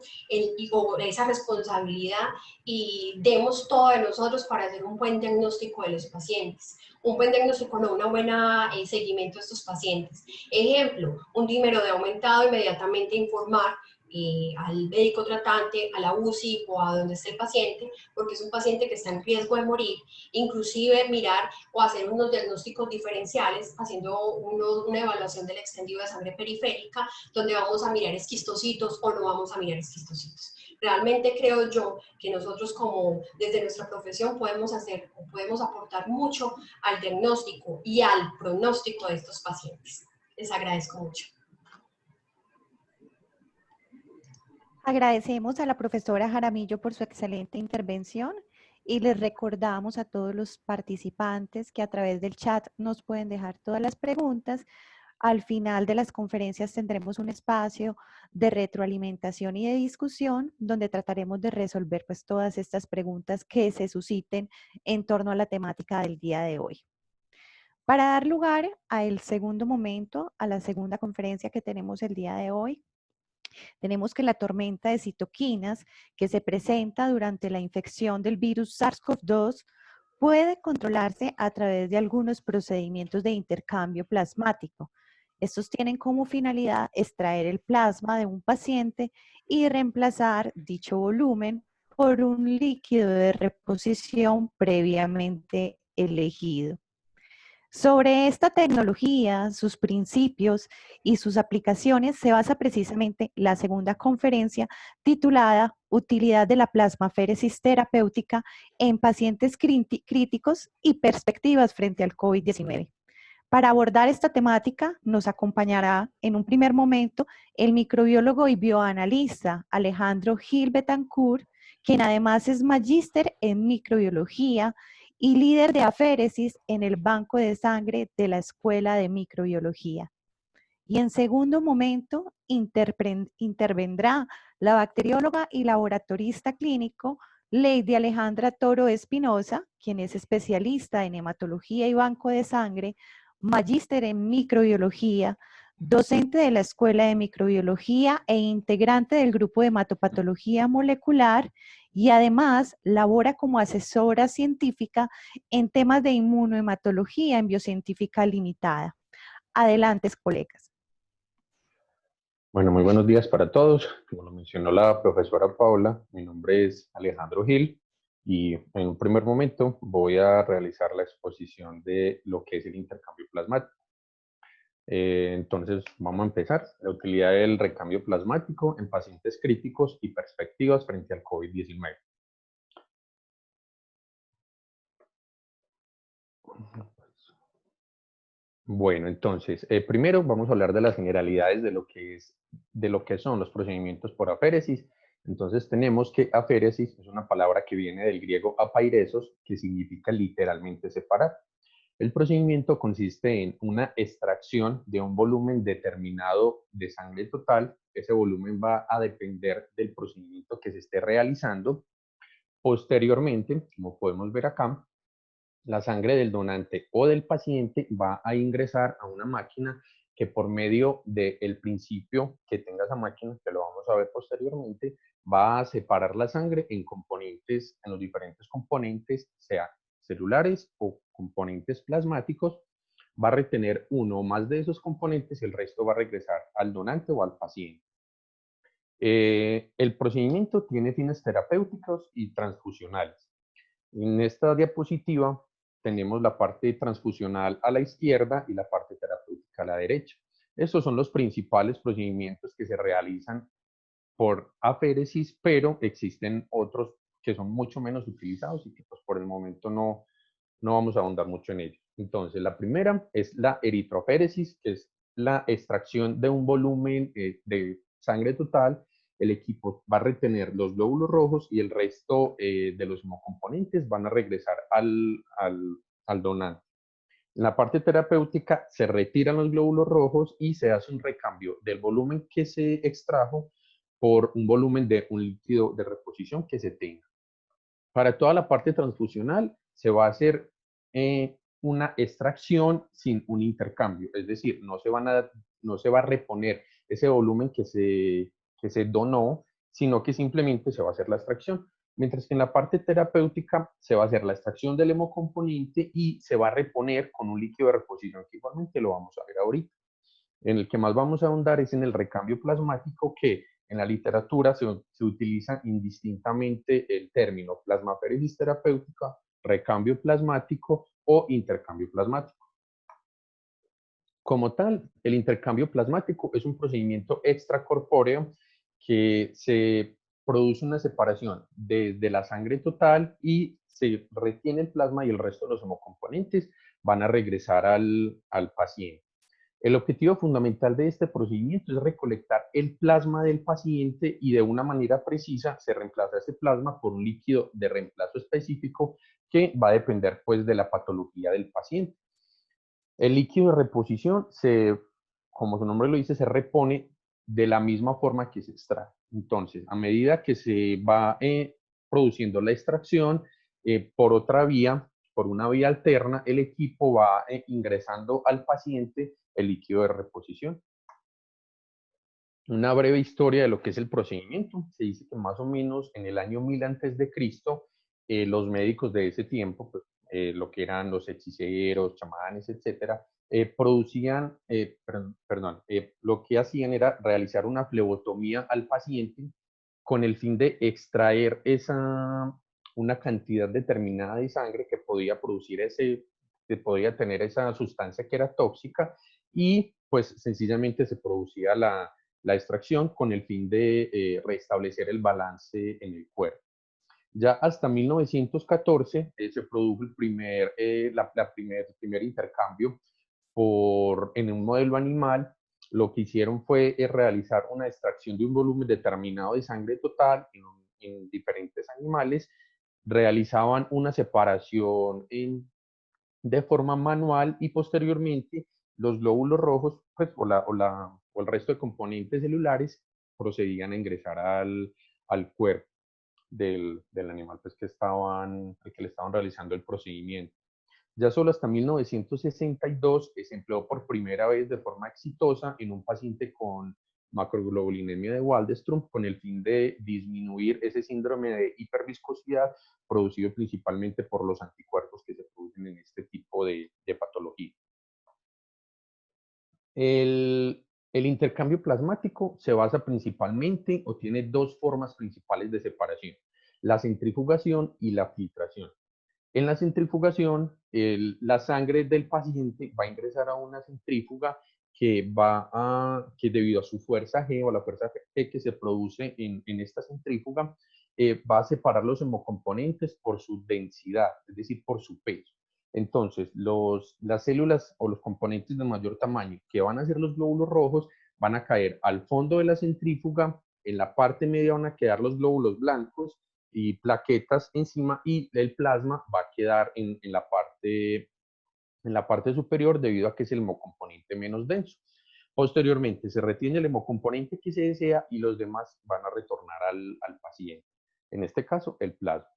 o esa responsabilidad y demos todo de nosotros para hacer un buen diagnóstico de los pacientes. Un buen diagnóstico, no una buena seguimiento de estos pacientes. Ejemplo, un dímero D aumentado, inmediatamente informar al médico tratante, a la UCI o a donde esté el paciente, porque es un paciente que está en riesgo de morir. Inclusive mirar o hacer unos diagnósticos diferenciales, haciendo una evaluación del extendido de sangre periférica, donde vamos a mirar esquistocitos o no vamos a mirar esquistocitos. Realmente creo yo que nosotros desde nuestra profesión podemos aportar mucho al diagnóstico y al pronóstico de estos pacientes. Les agradezco mucho. Agradecemos a la profesora Jaramillo por su excelente intervención y les recordamos a todos los participantes que a través del chat nos pueden dejar todas las preguntas. Al final de las conferencias tendremos un espacio de retroalimentación y de discusión donde trataremos de resolver pues todas estas preguntas que se susciten en torno a la temática del día de hoy. Para dar lugar al segundo momento, a la segunda conferencia que tenemos el día de hoy, tenemos que la tormenta de citoquinas que se presenta durante la infección del virus SARS-CoV-2 puede controlarse a través de algunos procedimientos de intercambio plasmático. Estos tienen como finalidad extraer el plasma de un paciente y reemplazar dicho volumen por un líquido de reposición previamente elegido. Sobre esta tecnología, sus principios y sus aplicaciones se basa precisamente la segunda conferencia titulada Utilidad de la plasmaféresis terapéutica en pacientes críticos y perspectivas frente al COVID-19. Para abordar esta temática nos acompañará en un primer momento el microbiólogo y bioanalista Alejandro Gil Betancourt, quien además es magíster en microbiología y líder de aféresis en el banco de sangre de la Escuela de Microbiología. Y en segundo momento intervendrá la bacterióloga y laboratorista clínico Lady Alejandra Toro Espinosa, quien es especialista en hematología y banco de sangre, magíster en microbiología, docente de la Escuela de Microbiología e integrante del grupo de hematopatología molecular, y además labora como asesora científica en temas de inmunohematología en Biocientífica Limitada. Adelante, colegas. Bueno, muy buenos días para todos. Como lo mencionó la profesora Paula, mi nombre es Alejandro Gil y en un primer momento voy a realizar la exposición de lo que es el intercambio plasmático. Entonces, vamos a empezar. La utilidad del recambio plasmático en pacientes críticos y perspectivas frente al COVID-19. Bueno, entonces, primero vamos a hablar de las generalidades de lo que son los procedimientos por aféresis. Entonces tenemos que aféresis es una palabra que viene del griego apairesos, que significa literalmente separar. El procedimiento consiste en una extracción de un volumen determinado de sangre total. Ese volumen va a depender del procedimiento que se esté realizando. Posteriormente, como podemos ver acá, la sangre del donante o del paciente va a ingresar a una máquina que por medio del principio que tenga esa máquina, que lo vamos a ver posteriormente, va a separar la sangre en componentes, en los diferentes componentes, sea celulares o componentes plasmáticos, va a retener uno o más de esos componentes y el resto va a regresar al donante o al paciente. El procedimiento tiene fines terapéuticos y transfusionales. En esta diapositiva tenemos la parte transfusional a la izquierda y la parte terapéutica a la derecha. Estos son los principales procedimientos que se realizan por aféresis, pero existen otros que son mucho menos utilizados y que pues, por el momento no vamos a ahondar mucho en ellos. Entonces, la primera es la eritroaféresis, que es la extracción de un volumen de sangre total. El equipo va a retener los glóbulos rojos y el resto de los hemocomponentes van a regresar al donante. En la parte terapéutica se retiran los glóbulos rojos y se hace un recambio del volumen que se extrajo por un volumen de un líquido de reposición que se tenga. Para toda la parte transfusional se va a hacer una extracción sin un intercambio, es decir, no se va a reponer ese volumen que se donó, sino que simplemente se va a hacer la extracción. Mientras que en la parte terapéutica se va a hacer la extracción del hemocomponente y se va a reponer con un líquido de reposición que igualmente lo vamos a ver ahorita. En el que más vamos a ahondar es en el recambio plasmático, que en la literatura se utiliza indistintamente el término plasmaféresis terapéutica, recambio plasmático o intercambio plasmático. Como tal, el intercambio plasmático es un procedimiento extracorpóreo que se produce una separación desde la sangre total y se retiene el plasma y el resto de los hemocomponentes van a regresar al paciente. El objetivo fundamental de este procedimiento es recolectar el plasma del paciente y de una manera precisa se reemplaza ese plasma por un líquido de reemplazo específico que va a depender pues de la patología del paciente. El líquido de reposición, como su nombre lo dice, se repone de la misma forma que se extrae. Entonces, a medida que se va produciendo la extracción, por otra vía, por una vía alterna, el equipo va ingresando al paciente el líquido de reposición. Una breve historia de lo que es el procedimiento. Se dice que más o menos en el año 1000 antes de Cristo, los médicos de ese tiempo, pues, lo que eran los hechiceros, chamanes, etcétera, lo que hacían era realizar una flebotomía al paciente con el fin de extraer una cantidad determinada de sangre que podía producir que podía tener esa sustancia que era tóxica y pues sencillamente se producía la extracción con el fin de restablecer el balance en el cuerpo. Ya hasta 1914 se produjo el primer intercambio en un modelo animal. Lo que hicieron fue realizar una extracción de un volumen determinado de sangre total en diferentes animales. Realizaban una separación de forma manual y posteriormente los glóbulos rojos pues, o el resto de componentes celulares procedían a ingresar al cuerpo del animal pues, al que le estaban realizando el procedimiento. Ya solo hasta 1962 se empleó por primera vez de forma exitosa en un paciente con macroglobulinemia de Waldenström con el fin de disminuir ese síndrome de hiperviscosidad producido principalmente por los anticuerpos que se producen en este tipo de patología. El intercambio plasmático se basa principalmente o tiene dos formas principales de separación, la centrifugación y la filtración. En la centrifugación, la sangre del paciente va a ingresar a una centrífuga que debido a su fuerza G o la fuerza G que se produce en esta centrífuga, va a separar los hemocomponentes por su densidad, es decir, por su peso. Entonces, las células o los componentes de mayor tamaño, que van a ser los glóbulos rojos, van a caer al fondo de la centrífuga, en la parte media van a quedar los glóbulos blancos y plaquetas encima y el plasma va a quedar en la parte superior debido a que es el hemocomponente menos denso. Posteriormente se retiene el hemocomponente que se desea y los demás van a retornar al paciente. En este caso, el plasma.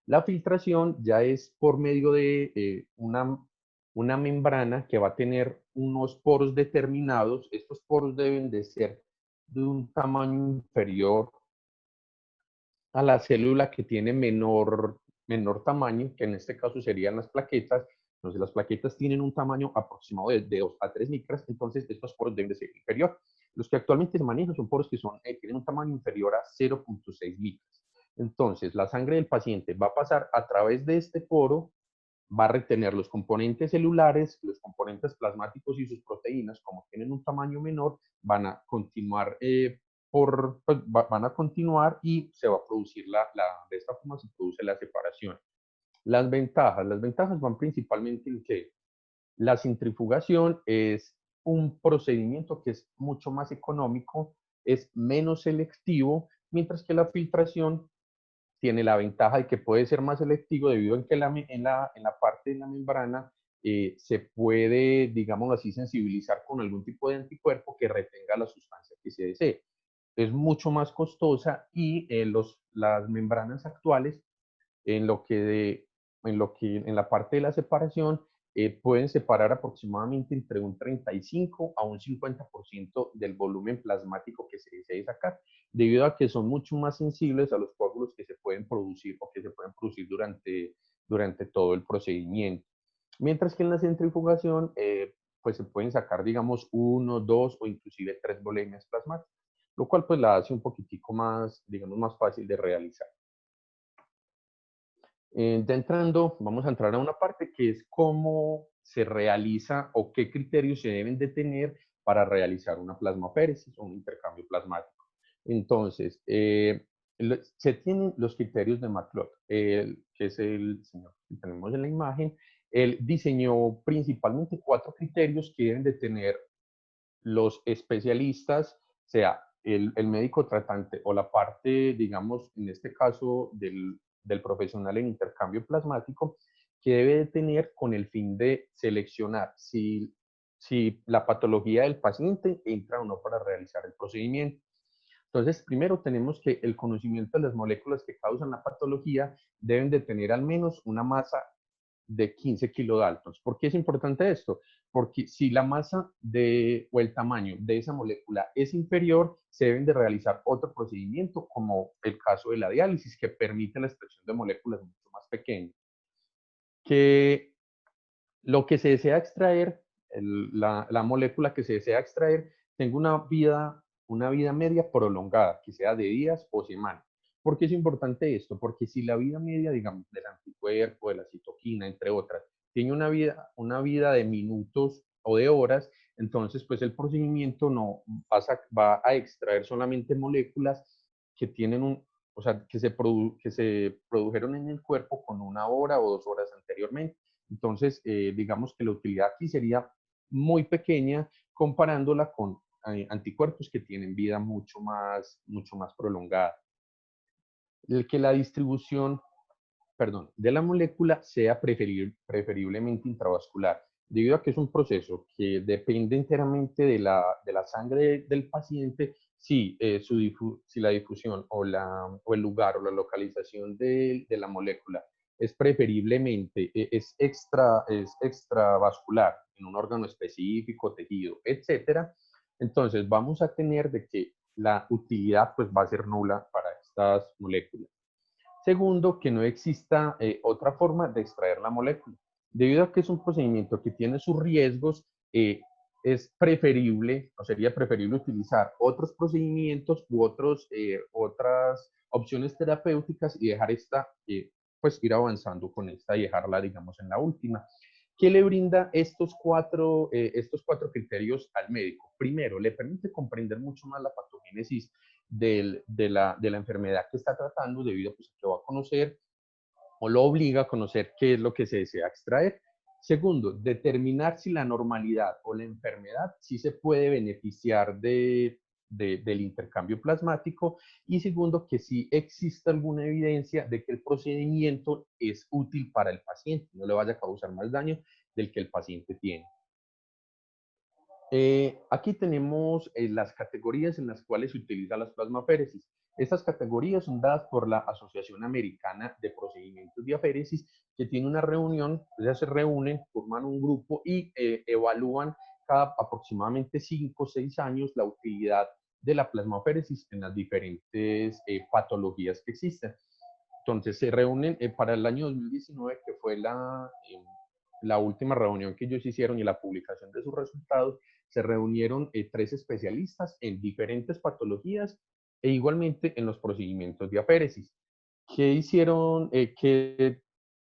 La filtración ya es por medio de una membrana que va a tener unos poros determinados. Estos poros deben de ser de un tamaño inferior a la célula que tiene menor tamaño, que en este caso serían las plaquetas. Entonces, las plaquetas tienen un tamaño aproximado de 2 a 3 micras, entonces estos poros deben de ser inferior. Los que actualmente se manejan son poros que tienen un tamaño inferior a 0.6 micras. Entonces, la sangre del paciente va a pasar a través de este poro, va a retener los componentes celulares, los componentes plasmáticos y sus proteínas, como tienen un tamaño menor, van a continuar van a continuar y se va a producir de esta forma se produce la separación. Las ventajas van principalmente en que la centrifugación es un procedimiento que es mucho más económico, es menos selectivo, mientras que la filtración tiene la ventaja de que puede ser más selectivo debido a que en la parte de la membrana se puede, digamos así, sensibilizar con algún tipo de anticuerpo que retenga la sustancia que se desee. Es mucho más costosa y las membranas actuales en en la parte de la separación pueden separar aproximadamente entre un 35 a un 50% del volumen plasmático que se desee sacar, debido a que son mucho más sensibles a los coágulos que se pueden producir o que se pueden producir durante todo el procedimiento. Mientras que en la centrifugación, pues se pueden sacar, digamos, 1, 2 o inclusive 3 volemias plasmáticas, lo cual pues la hace un poquitico más, digamos, más fácil de realizar. Vamos a entrar a una parte que es cómo se realiza o qué criterios se deben de tener para realizar una plasmaféresis o un intercambio plasmático. Entonces, se tienen los criterios de McCloud, que es el señor que tenemos en la imagen. Él diseñó principalmente 4 criterios que deben de tener los especialistas, sea el médico tratante o la parte, digamos, en este caso del profesional en intercambio plasmático, que debe de tener con el fin de seleccionar si la patología del paciente entra o no para realizar el procedimiento. Entonces, primero tenemos que el conocimiento de las moléculas que causan la patología deben de tener al menos una masa de 15 kilodaltons. ¿Por qué es importante esto? Porque si la masa o el tamaño de esa molécula es inferior, se deben de realizar otro procedimiento, como el caso de la diálisis, que permite la extracción de moléculas mucho más pequeñas. Que lo que se desea extraer, la molécula que se desea extraer, tenga una vida media prolongada, que sea de días o semanas. ¿Por qué es importante esto? Porque si la vida media, digamos, del anticuerpo, de la citoquina, entre otras, tiene una vida de minutos o de horas, entonces pues el procedimiento no va a extraer solamente moléculas que tienen o sea, que se produjeron en el cuerpo con 1 hora o 2 horas anteriormente. Entonces, digamos que la utilidad aquí sería muy pequeña comparándola con anticuerpos que tienen vida mucho más prolongada. El que la distribución, perdón, de la molécula sea preferiblemente intravascular, debido a que es un proceso que depende enteramente de la sangre del paciente, si la difusión o el lugar o la localización de la molécula es preferiblemente, es extravascular en un órgano específico, tejido, etcétera, entonces vamos a tener de que la utilidad pues va a ser nula para estas moléculas. Segundo, que no exista otra forma de extraer la molécula. Debido a que es un procedimiento que tiene sus riesgos, es preferible o sería preferible utilizar otros procedimientos u otras opciones terapéuticas y dejar pues ir avanzando con esta y dejarla, digamos, en la última. ¿Qué le brinda estos cuatro criterios al médico? Primero, le permite comprender mucho más la patogénesis de la enfermedad que está tratando, debido a pues, que va a conocer o lo obliga a conocer qué es lo que se desea extraer. Segundo, determinar si la normalidad o la enfermedad sí se puede beneficiar del intercambio plasmático. Y segundo, que si existe alguna evidencia de que el procedimiento es útil para el paciente, no le vaya a causar más daño del que el paciente tiene. Aquí tenemos las categorías en las cuales se utiliza las plasmaféresis. Estas categorías son dadas por la Asociación Americana de Procedimientos de Aféresis, que tiene una reunión, ya se reúnen, forman un grupo y evalúan cada aproximadamente 5 o 6 años la utilidad de la plasmaféresis en las diferentes patologías que existen. Entonces se reúnen para el año 2019, que fue la última reunión que ellos hicieron y la publicación de sus resultados. Se reunieron 3 especialistas en diferentes patologías e igualmente en los procedimientos de aféresis. ¿Qué hicieron? Que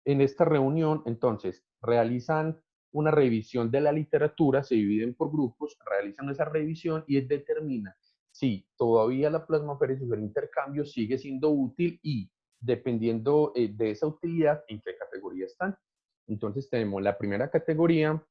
en esta reunión, entonces, realizan una revisión de la literatura, se dividen por grupos, realizan esa revisión y determinan si todavía la plasmaféresis o el intercambio sigue siendo útil y, dependiendo de esa utilidad, en qué categoría están. Entonces tenemos la primera categoría,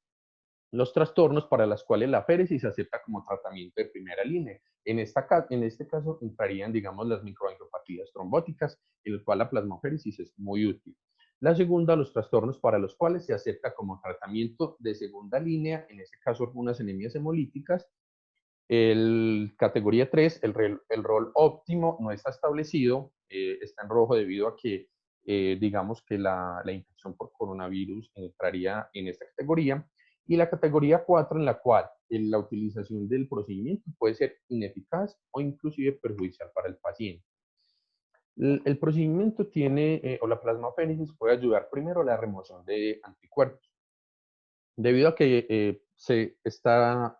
los trastornos para los cuales la aféresis se acepta como tratamiento de primera línea. En este caso entrarían, digamos, las microangiopatías trombóticas, en el cual la plasmaféresis es muy útil. La segunda, los trastornos para los cuales se acepta como tratamiento de segunda línea, en este caso algunas anemias hemolíticas. Categoría 3, el rol óptimo no está establecido, está en rojo debido a que, digamos que la infección por coronavirus entraría en esta categoría. Y la categoría 4, en la cual la utilización del procedimiento puede ser ineficaz o inclusive perjudicial para el paciente. El procedimiento o la plasmaféresis puede ayudar primero a la remoción de anticuerpos. Debido a que se está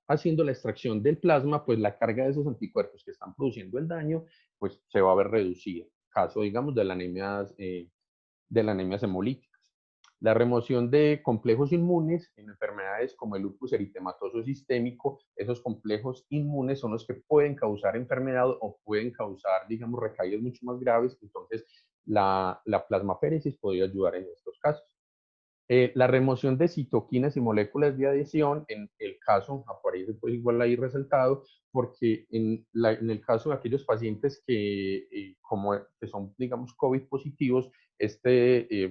haciendo la extracción del plasma, pues la carga de esos anticuerpos que están produciendo el daño, pues se va a ver reducida. Caso, digamos, de las anemias hemolíticas. La remoción de complejos inmunes en enfermedades como el lupus eritematoso sistémico, esos complejos inmunes son los que pueden causar enfermedad o pueden causar, digamos, recaídas mucho más graves. Entonces, la plasmaféresis podría ayudar en estos casos. La remoción de citoquinas y moléculas de adhesión, en el caso, aparece pues igual ahí resaltado, porque en el caso de aquellos pacientes que son, digamos, COVID positivos, este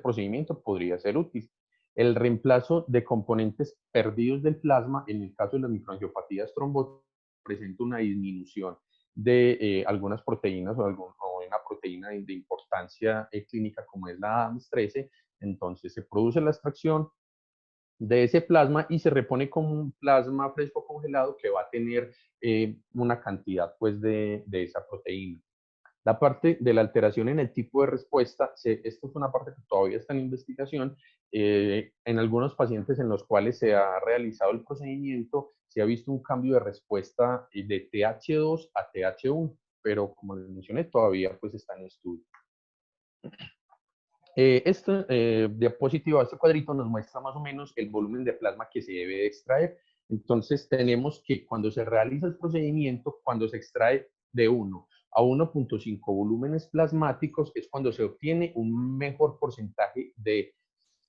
procedimiento podría ser útil. El reemplazo de componentes perdidos del plasma, en el caso de las microangiopatías trombóticas, presenta una disminución de algunas proteínas o una proteína de importancia clínica como es la ADAMS13. Entonces se produce la extracción de ese plasma y se repone con un plasma fresco congelado que va a tener una cantidad pues de esa proteína. La parte de la alteración en el tipo de respuesta, esto es una parte que todavía está en investigación. En algunos pacientes en los cuales se ha realizado el procedimiento, se ha visto un cambio de respuesta de TH2 a TH1, pero como les mencioné, todavía pues está en estudio. Esta diapositiva, este cuadrito nos muestra más o menos el volumen de plasma que se debe de extraer. Entonces tenemos que cuando se realiza el procedimiento, cuando se extrae de 1 a 1.5 volúmenes plasmáticos, es cuando se obtiene un mejor porcentaje de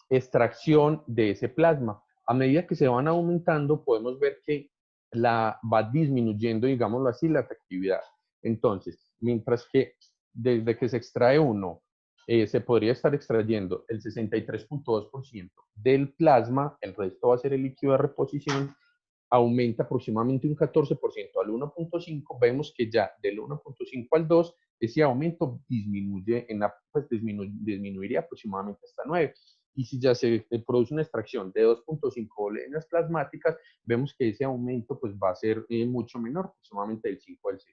extracción de ese plasma. A medida que se van aumentando, podemos ver que va disminuyendo, digámoslo así, la efectividad. Entonces, mientras que desde que se extrae uno, se podría estar extrayendo el 63.2% del plasma, el resto va a ser el líquido de reposición, aumenta aproximadamente un 14% al 1.5, vemos que ya del 1.5 al 2, ese aumento disminuye, disminuiría aproximadamente hasta 9. Y si ya se produce una extracción de 2.5 volúmenes plasmáticas, vemos que ese aumento pues, va a ser mucho menor, aproximadamente del 5 al 6%.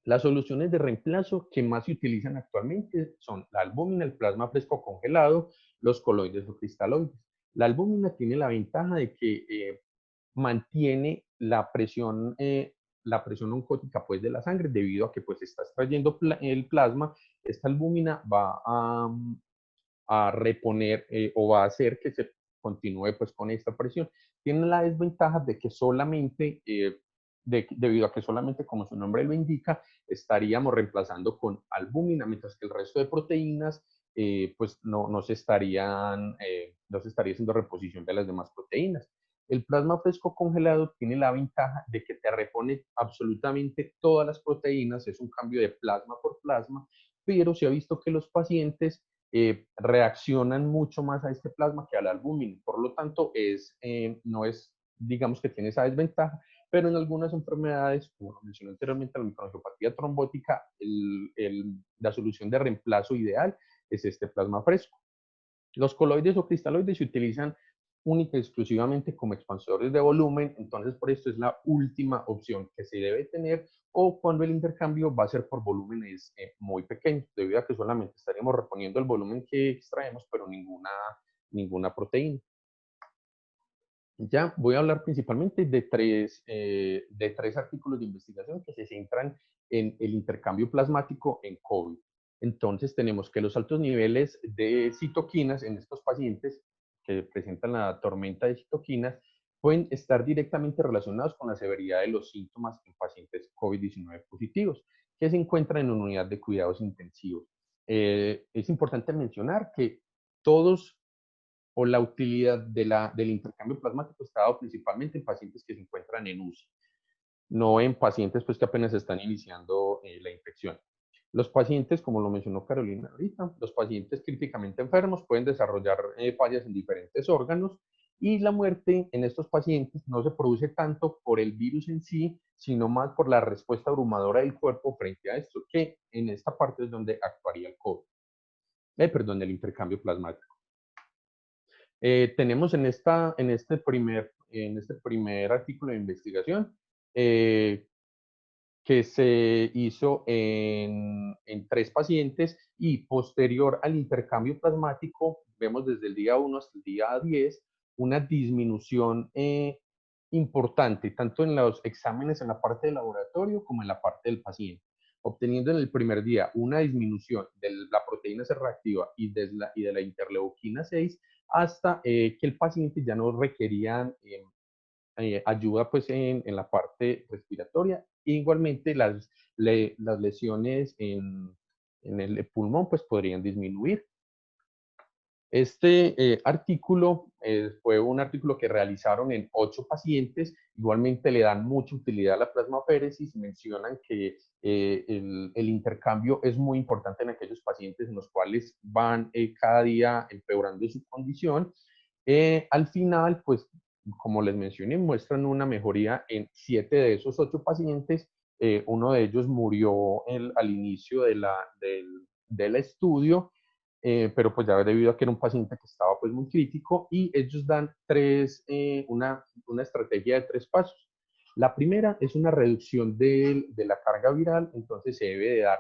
Las soluciones de reemplazo que más se utilizan actualmente son la albúmina, el plasma fresco congelado, los coloides o cristaloides. La albúmina tiene la ventaja de que mantiene la presión oncótica pues, de la sangre debido a que pues, está extrayendo el plasma. Esta albúmina va a reponer o va a hacer que se continúe pues, con esta presión. Tiene la desventaja de que solamente debido a que solamente, como su nombre lo indica, estaríamos reemplazando con albúmina, mientras que el resto de proteínas, pues no se estaría haciendo reposición de las demás proteínas. El plasma fresco congelado tiene la ventaja de que te repone absolutamente todas las proteínas, es un cambio de plasma por plasma, pero se ha visto que los pacientes reaccionan mucho más a este plasma que al albúmina, por lo tanto no es, digamos que tiene esa desventaja, pero en algunas enfermedades, como lo mencioné anteriormente, la microangiopatía trombótica, la solución de reemplazo ideal es este plasma fresco. Los coloides o cristaloides se utilizan única y exclusivamente como expansores de volumen, entonces por esto es la última opción que se debe tener, o cuando el intercambio va a ser por volúmenes muy pequeños, debido a que solamente estaríamos reponiendo el volumen que extraemos, pero ninguna proteína. Ya voy a hablar principalmente de tres artículos de investigación que se centran en el intercambio plasmático en COVID. Entonces tenemos que los altos niveles de citoquinas en estos pacientes que presentan la tormenta de citoquinas pueden estar directamente relacionados con la severidad de los síntomas en pacientes COVID-19 positivos que se encuentran en una unidad de cuidados intensivos. Es importante mencionar que todos o la utilidad del intercambio plasmático está dado principalmente en pacientes que se encuentran en UCI, no en pacientes pues, que apenas están iniciando la infección. Los pacientes, como lo mencionó Carolina ahorita, los pacientes críticamente enfermos pueden desarrollar fallas en diferentes órganos y la muerte en estos pacientes no se produce tanto por el virus en sí, sino más por la respuesta abrumadora del cuerpo frente a esto, que en esta parte es donde actuaría el intercambio plasmático. Tenemos en este primer artículo de investigación que se hizo en 3 pacientes y posterior al intercambio plasmático, vemos desde el día 1 hasta el día 10 una disminución importante, tanto en los exámenes en la parte del laboratorio como en la parte del paciente, obteniendo en el primer día una disminución de la proteína C reactiva y de la interleuquina 6 hasta que el paciente ya no requería ayuda pues en la parte respiratoria. E igualmente las lesiones en el pulmón pues podrían disminuir. Este artículo fue un artículo que realizaron en 8 pacientes. Igualmente le dan mucha utilidad a la plasmaféresis. Mencionan que el intercambio es muy importante en aquellos pacientes en los cuales van cada día empeorando su condición. Al final, pues, como les mencioné, muestran una mejoría en 7 de esos 8 pacientes. Uno de ellos murió al inicio del estudio, pero pues ya debido a que era un paciente que estaba pues muy crítico, y ellos dan una estrategia de 3 pasos. La primera es una reducción de la carga viral, entonces se debe de dar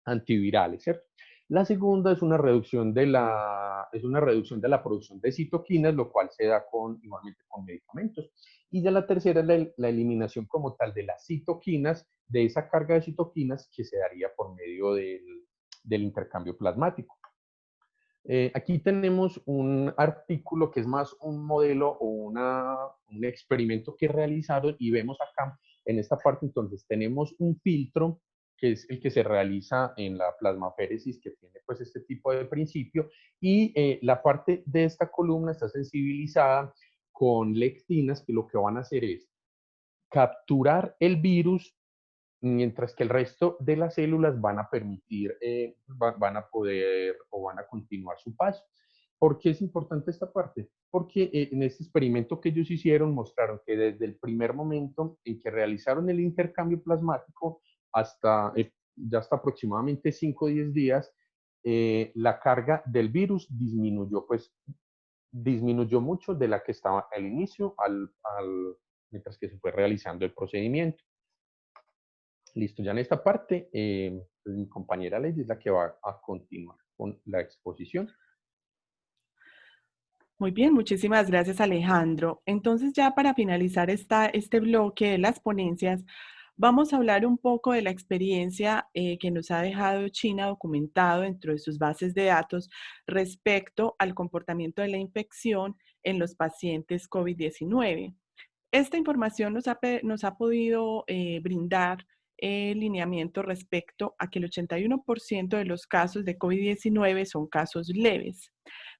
antivirales, ¿cierto? La segunda es una reducción de la producción de citoquinas, lo cual se da igualmente con medicamentos. Y ya la tercera es la eliminación como tal de las citoquinas, de esa carga de citoquinas que se daría por medio del intercambio plasmático. Aquí tenemos un artículo que es más un modelo o un experimento que realizaron, y vemos acá en esta parte, entonces tenemos un filtro que es el que se realiza en la plasmaféresis, que tiene pues este tipo de principio, y la parte de esta columna está sensibilizada con lectinas, que lo que van a hacer es capturar el virus, mientras que el resto de las células van a permitir, van a poder o van a continuar su paso. ¿Por qué es importante esta parte? Porque en este experimento que ellos hicieron mostraron que desde el primer momento en que realizaron el intercambio plasmático hasta ya hasta aproximadamente 5 o 10 días, la carga del virus disminuyó mucho de la que estaba al inicio, mientras que se fue realizando el procedimiento. Listo, ya en esta parte, mi compañera Lady es la que va a continuar con la exposición. Muy bien, muchísimas gracias, Alejandro. Entonces, ya para finalizar este bloque de las ponencias, vamos a hablar un poco de la experiencia que nos ha dejado China documentado dentro de sus bases de datos respecto al comportamiento de la infección en los pacientes COVID-19. Esta información nos ha podido brindar lineamiento respecto a que el 81% de los casos de COVID-19 son casos leves.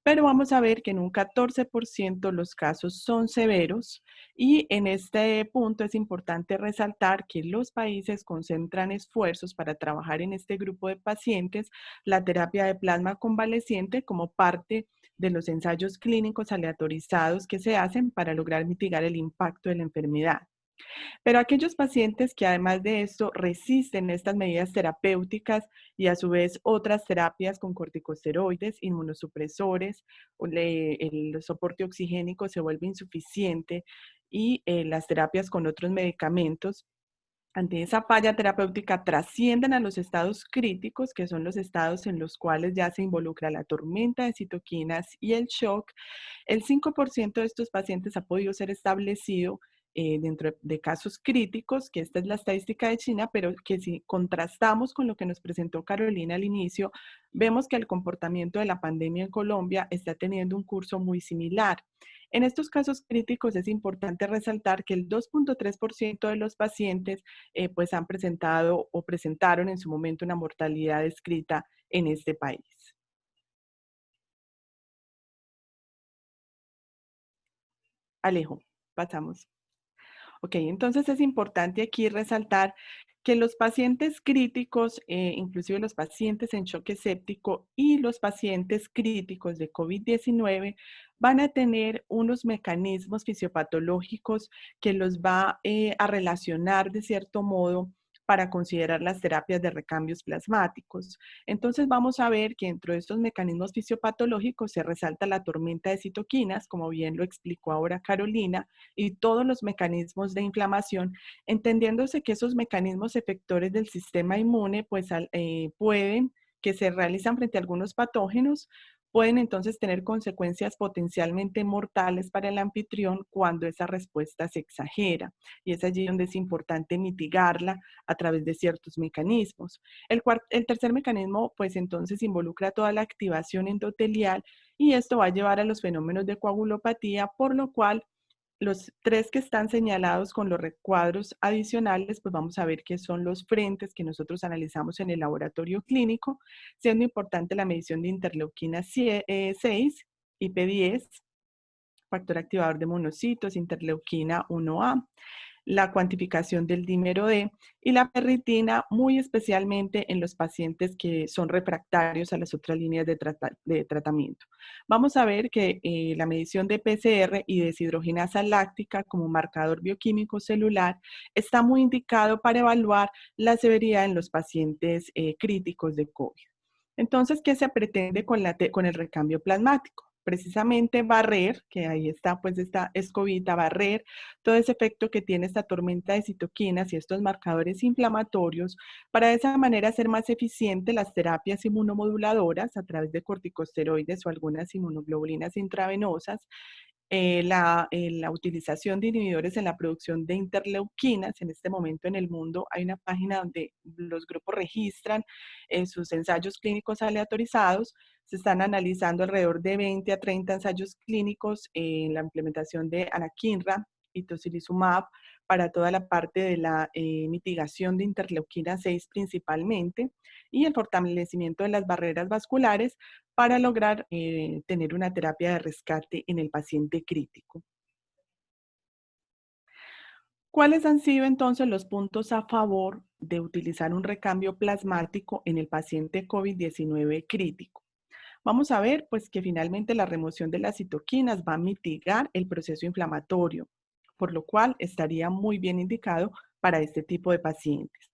Pero vamos a ver que en un 14% los casos son severos, y en este punto es importante resaltar que los países concentran esfuerzos para trabajar en este grupo de pacientes la terapia de plasma convaleciente como parte de los ensayos clínicos aleatorizados que se hacen para lograr mitigar el impacto de la enfermedad. Pero aquellos pacientes que además de esto resisten estas medidas terapéuticas y a su vez otras terapias con corticosteroides, inmunosupresores, el soporte oxigénico se vuelve insuficiente, y las terapias con otros medicamentos, ante esa falla terapéutica trascienden a los estados críticos, que son los estados en los cuales ya se involucra la tormenta de citoquinas y el shock. El 5% de estos pacientes ha podido ser establecido dentro de casos críticos, que esta es la estadística de China, pero que si contrastamos con lo que nos presentó Carolina al inicio, vemos que el comportamiento de la pandemia en Colombia está teniendo un curso muy similar. En estos casos críticos es importante resaltar que el 2.3% de los pacientes pues han presentado o presentaron en su momento una mortalidad descrita en este país. Alejo, pasamos. Ok, entonces es importante aquí resaltar que los pacientes críticos, inclusive los pacientes en choque séptico y los pacientes críticos de COVID-19, van a tener unos mecanismos fisiopatológicos que los va a relacionar de cierto modo para considerar las terapias de recambios plasmáticos. Entonces vamos a ver que dentro de estos mecanismos fisiopatológicos se resalta la tormenta de citoquinas, como bien lo explicó ahora Carolina, y todos los mecanismos de inflamación, entendiéndose que esos mecanismos efectores del sistema inmune pues pueden, que se realizan frente a algunos patógenos, pueden entonces tener consecuencias potencialmente mortales para el anfitrión cuando esa respuesta se exagera. Y es allí donde es importante mitigarla a través de ciertos mecanismos. El tercer mecanismo, pues entonces involucra toda la activación endotelial, y esto va a llevar a los fenómenos de coagulopatía, por lo cual los tres que están señalados con los recuadros adicionales, pues vamos a ver que son los frentes que nosotros analizamos en el laboratorio clínico, siendo importante la medición de interleuquina 6, IP10, factor activador de monocitos, interleuquina 1A, la cuantificación del dímero D y la ferritina, muy especialmente en los pacientes que son refractarios a las otras líneas de tratamiento. Vamos a ver que la medición de PCR y deshidrogenasa láctica como marcador bioquímico celular está muy indicado para evaluar la severidad en los pacientes críticos de COVID. Entonces, ¿qué se pretende con el recambio plasmático? Precisamente barrer, que ahí está pues esta escobita, barrer todo ese efecto que tiene esta tormenta de citoquinas y estos marcadores inflamatorios para de esa manera hacer más eficiente las terapias inmunomoduladoras a través de corticosteroides o algunas inmunoglobulinas intravenosas, la utilización de inhibidores en la producción de interleuquinas. En este momento en el mundo hay una página donde los grupos registran sus ensayos clínicos aleatorizados. Se están analizando alrededor de 20 a 30 ensayos clínicos en la implementación de anakinra y tocilizumab para toda la parte de la mitigación de interleuquina 6 principalmente, y el fortalecimiento de las barreras vasculares para lograr tener una terapia de rescate en el paciente crítico. ¿Cuáles han sido entonces los puntos a favor de utilizar un recambio plasmático en el paciente COVID-19 crítico? Vamos a ver pues que finalmente la remoción de las citoquinas va a mitigar el proceso inflamatorio, por lo cual estaría muy bien indicado para este tipo de pacientes.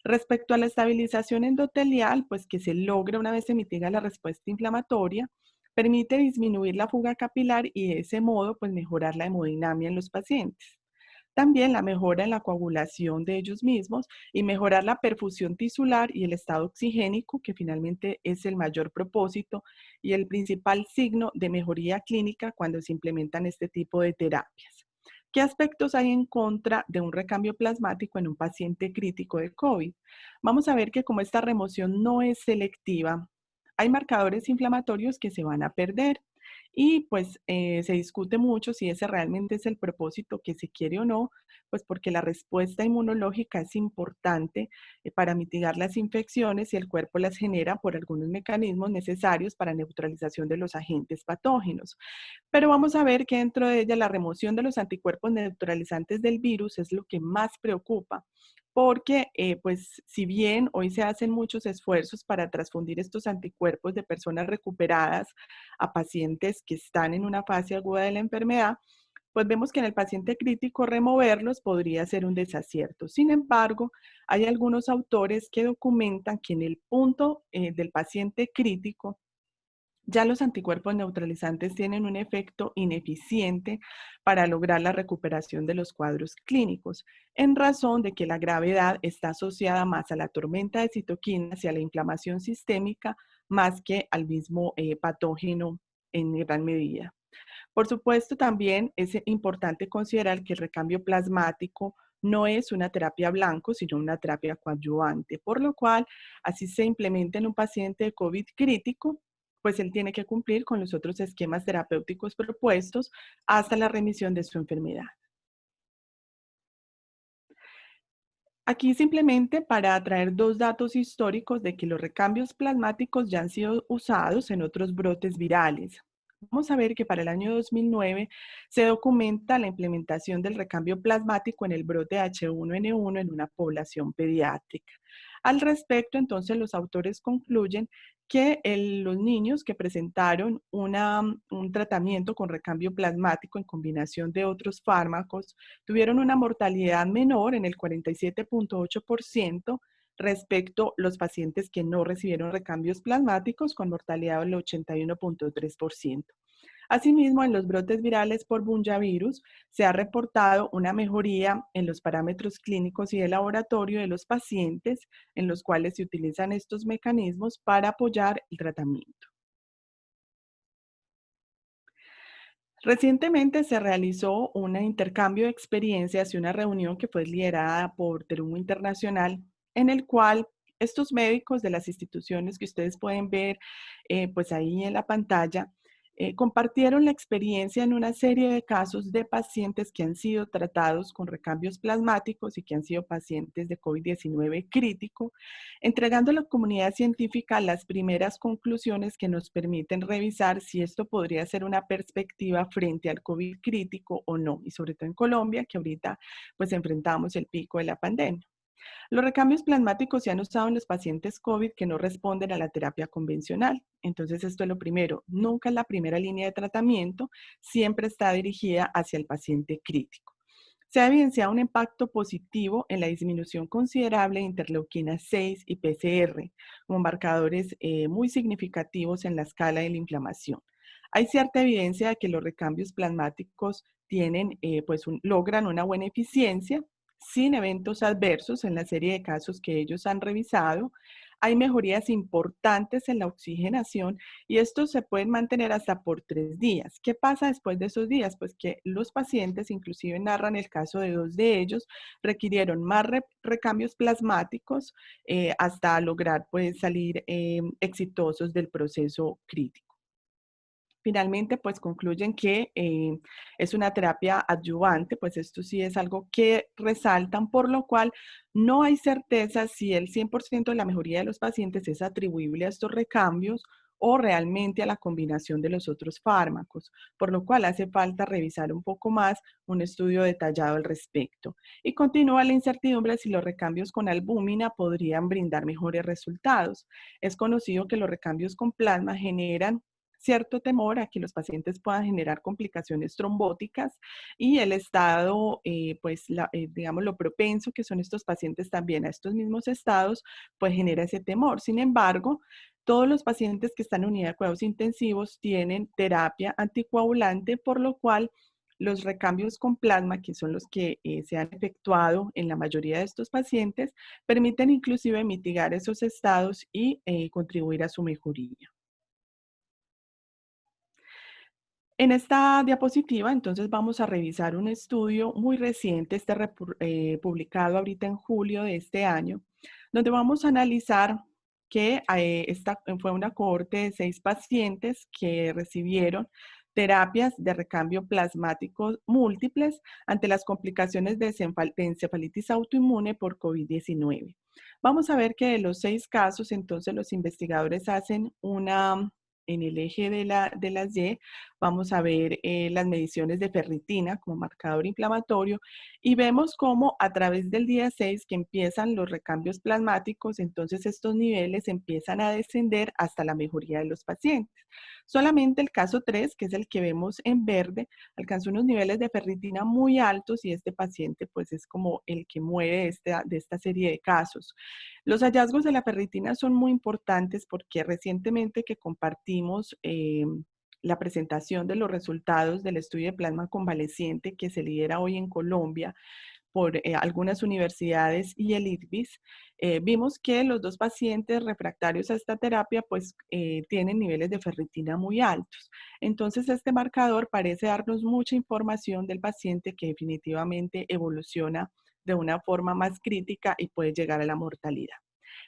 Respecto a la estabilización endotelial, pues que se logra una vez se mitiga la respuesta inflamatoria, permite disminuir la fuga capilar y de ese modo pues mejorar la hemodinamia en los pacientes. También la mejora en la coagulación de ellos mismos y mejorar la perfusión tisular y el estado oxigénico, que finalmente es el mayor propósito y el principal signo de mejoría clínica cuando se implementan este tipo de terapias. ¿Qué aspectos hay en contra de un recambio plasmático en un paciente crítico de COVID? Vamos a ver que como esta remoción no es selectiva, hay marcadores inflamatorios que se van a perder. Y pues se discute mucho si ese realmente es el propósito que se quiere o no, pues porque la respuesta inmunológica es importante para mitigar las infecciones y el cuerpo las genera por algunos mecanismos necesarios para neutralización de los agentes patógenos. Pero vamos a ver que dentro de ella la remoción de los anticuerpos neutralizantes del virus es lo que más preocupa, porque pues si bien hoy se hacen muchos esfuerzos para transfundir estos anticuerpos de personas recuperadas a pacientes que están en una fase aguda de la enfermedad, pues vemos que en el paciente crítico removerlos podría ser un desacierto. Sin embargo, hay algunos autores que documentan que en el punto del paciente crítico, ya los anticuerpos neutralizantes tienen un efecto ineficiente para lograr la recuperación de los cuadros clínicos, en razón de que la gravedad está asociada más a la tormenta de citoquinas y a la inflamación sistémica, más que al mismo patógeno en gran medida. Por supuesto, también es importante considerar que el recambio plasmático no es una terapia blanco, sino una terapia coadyuvante, por lo cual, así se implementa en un paciente de COVID crítico, pues él tiene que cumplir con los otros esquemas terapéuticos propuestos hasta la remisión de su enfermedad. Aquí simplemente para traer dos datos históricos de que los recambios plasmáticos ya han sido usados en otros brotes virales. Vamos a ver que para el año 2009 se documenta la implementación del recambio plasmático en el brote H1N1 en una población pediátrica. Al respecto, entonces, los autores concluyen que los niños que presentaron un tratamiento con recambio plasmático en combinación de otros fármacos tuvieron una mortalidad menor en el 47.8% respecto a los pacientes que no recibieron recambios plasmáticos con mortalidad del 81.3%. Asimismo, en los brotes virales por bunyavirus se ha reportado una mejoría en los parámetros clínicos y de laboratorio de los pacientes en los cuales se utilizan estos mecanismos para apoyar el tratamiento. Recientemente se realizó un intercambio de experiencias y una reunión que fue liderada por Terumo Internacional, en el cual estos médicos de las instituciones que ustedes pueden ver pues ahí en la pantalla, compartieron la experiencia en una serie de casos de pacientes que han sido tratados con recambios plasmáticos y que han sido pacientes de COVID-19 crítico, entregando a la comunidad científica las primeras conclusiones que nos permiten revisar si esto podría ser una perspectiva frente al COVID crítico o no, y sobre todo en Colombia, que ahorita pues enfrentamos el pico de la pandemia. Los recambios plasmáticos se han usado en los pacientes COVID que no responden a la terapia convencional. Entonces, esto es lo primero. Nunca es la primera línea de tratamiento, siempre está dirigida hacia el paciente crítico. Se ha evidenciado un impacto positivo en la disminución considerable de interleuquina 6 y PCR, como marcadores muy significativos en la escala de la inflamación. Hay cierta evidencia de que los recambios plasmáticos logran una buena eficiencia, sin eventos adversos en la serie de casos que ellos han revisado. Hay mejorías importantes en la oxigenación y estos se pueden mantener hasta por 3 días. ¿Qué pasa después de esos días? Pues que los pacientes, inclusive narran el caso de 2 de ellos, requirieron más recambios plasmáticos hasta lograr pues, salir exitosos del proceso crítico. Finalmente, pues concluyen que es una terapia adyuvante, pues esto sí es algo que resaltan, por lo cual no hay certeza si el 100% de la mejoría de los pacientes es atribuible a estos recambios o realmente a la combinación de los otros fármacos, por lo cual hace falta revisar un poco más un estudio detallado al respecto. Y continúa la incertidumbre si los recambios con albúmina podrían brindar mejores resultados. Es conocido que los recambios con plasma generan cierto temor a que los pacientes puedan generar complicaciones trombóticas y el estado, digamos, lo propenso que son estos pacientes también a estos mismos estados, pues genera ese temor. Sin embargo, todos los pacientes que están en unidad de cuidados intensivos tienen terapia anticoagulante, por lo cual los recambios con plasma, que son los que se han efectuado en la mayoría de estos pacientes, permiten inclusive mitigar esos estados y contribuir a su mejoría. En esta diapositiva, entonces, vamos a revisar un estudio muy reciente, publicado ahorita en julio de este año, donde vamos a analizar que esta fue una cohorte de 6 pacientes que recibieron terapias de recambio plasmático múltiples ante las complicaciones de encefalitis autoinmune por COVID-19. Vamos a ver que de los 6 casos, entonces, los investigadores hacen en el eje de las Y, vamos a ver las mediciones de ferritina como marcador inflamatorio y vemos cómo a través del día 6 que empiezan los recambios plasmáticos, entonces estos niveles empiezan a descender hasta la mejoría de los pacientes. Solamente el caso 3, que es el que vemos en verde, alcanzó unos niveles de ferritina muy altos y este paciente pues es como el que muere de esta serie de casos. Los hallazgos de la ferritina son muy importantes porque recientemente que compartimos la presentación de los resultados del estudio de plasma convaleciente que se lidera hoy en Colombia por algunas universidades y el IDVIS, vimos que los 2 pacientes refractarios a esta terapia pues tienen niveles de ferritina muy altos. Entonces este marcador parece darnos mucha información del paciente que definitivamente evoluciona de una forma más crítica y puede llegar a la mortalidad.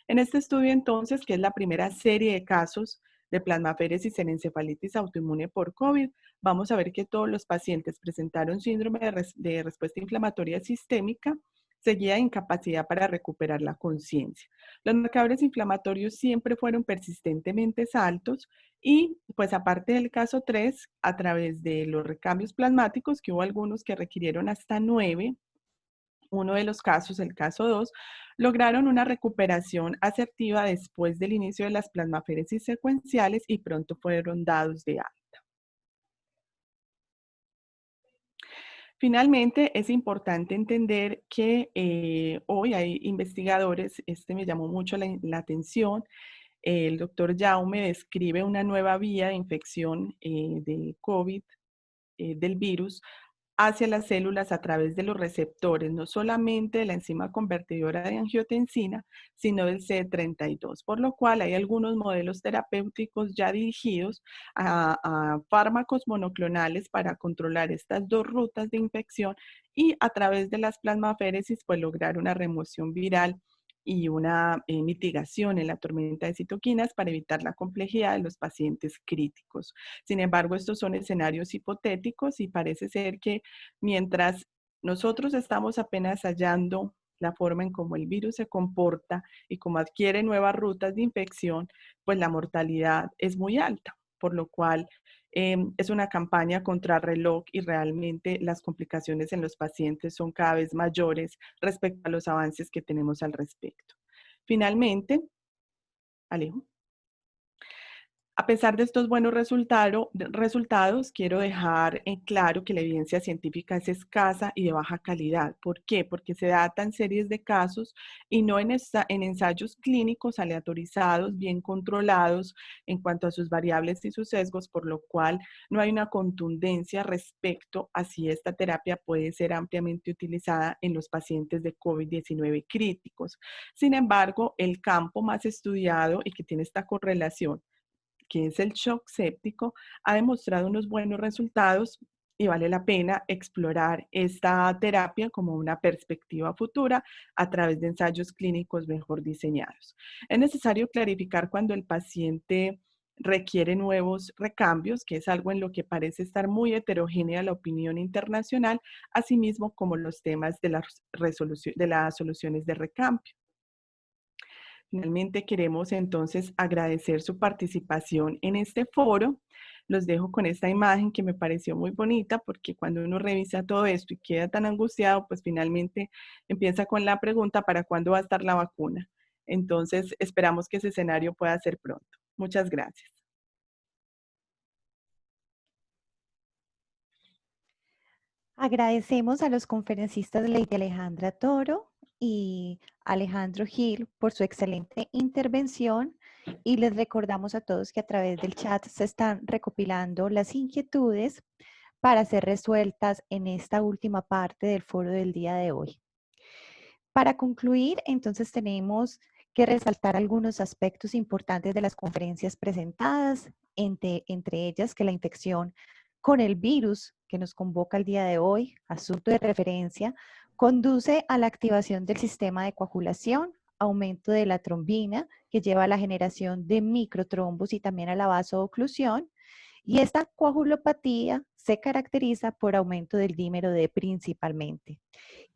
En este estudio entonces, que es la primera serie de casos de plasmaféresis en encefalitis autoinmune por COVID, vamos a ver que todos los pacientes presentaron síndrome de respuesta inflamatoria sistémica, seguida de incapacidad para recuperar la conciencia. Los marcadores inflamatorios siempre fueron persistentemente altos y pues aparte del caso 3, a través de los recambios plasmáticos, que hubo algunos que requirieron hasta 9, uno de los casos, el caso 2, lograron una recuperación asertiva después del inicio de las plasmaféresis secuenciales y pronto fueron dados de alta. Finalmente, es importante entender que hoy hay investigadores, me llamó mucho la atención, el doctor Jaume describe una nueva vía de infección de COVID, del virus, hacia las células a través de los receptores, no solamente de la enzima convertidora de angiotensina, sino del CD32, por lo cual hay algunos modelos terapéuticos ya dirigidos a fármacos monoclonales para controlar estas 2 rutas de infección y a través de las plasmaféresis pues lograr una remoción viral y una mitigación en la tormenta de citoquinas para evitar la complejidad de los pacientes críticos. Sin embargo, estos son escenarios hipotéticos y parece ser que mientras nosotros estamos apenas hallando la forma en cómo el virus se comporta y cómo adquiere nuevas rutas de infección, pues la mortalidad es muy alta, por lo cual es una campaña contra reloj y realmente las complicaciones en los pacientes son cada vez mayores respecto a los avances que tenemos al respecto. Finalmente, Alejo. A pesar de estos buenos resultados, quiero dejar en claro que la evidencia científica es escasa y de baja calidad. ¿Por qué? Porque se datan series de casos y no en ensayos clínicos aleatorizados, bien controlados en cuanto a sus variables y sus sesgos, por lo cual no hay una contundencia respecto a si esta terapia puede ser ampliamente utilizada en los pacientes de COVID-19 críticos. Sin embargo, el campo más estudiado y que tiene esta correlación, que es el shock séptico, ha demostrado unos buenos resultados y vale la pena explorar esta terapia como una perspectiva futura a través de ensayos clínicos mejor diseñados. Es necesario clarificar cuando el paciente requiere nuevos recambios, que es algo en lo que parece estar muy heterogénea la opinión internacional, asimismo como los temas de las soluciones de recambio. Finalmente, queremos entonces agradecer su participación en este foro. Los dejo con esta imagen que me pareció muy bonita porque cuando uno revisa todo esto y queda tan angustiado, pues finalmente empieza con la pregunta: ¿para cuándo va a estar la vacuna? Entonces, esperamos que ese escenario pueda ser pronto. Muchas gracias. Agradecemos a los conferencistas Lady Alejandra Toro y Alejandro Gil por su excelente intervención y les recordamos a todos que a través del chat se están recopilando las inquietudes para ser resueltas en esta última parte del foro del día de hoy. Para concluir, entonces tenemos que resaltar algunos aspectos importantes de las conferencias presentadas, entre ellas que la infección con el virus que nos convoca el día de hoy, asunto de referencia, conduce a la activación del sistema de coagulación, aumento de la trombina, que lleva a la generación de microtrombos y también a la vasoclusión, y esta coagulopatía se caracteriza por aumento del dímero D principalmente.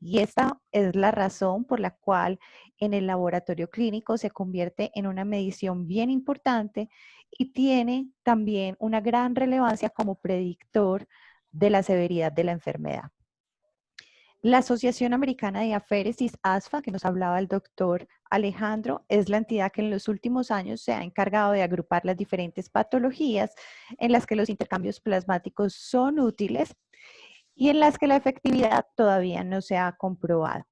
Y esta es la razón por la cual en el laboratorio clínico se convierte en una medición bien importante y tiene también una gran relevancia como predictor de la severidad de la enfermedad. La Asociación Americana de Aféresis, ASFA, que nos hablaba el doctor Alejandro, es la entidad que en los últimos años se ha encargado de agrupar las diferentes patologías en las que los intercambios plasmáticos son útiles y en las que la efectividad todavía no se ha comprobado.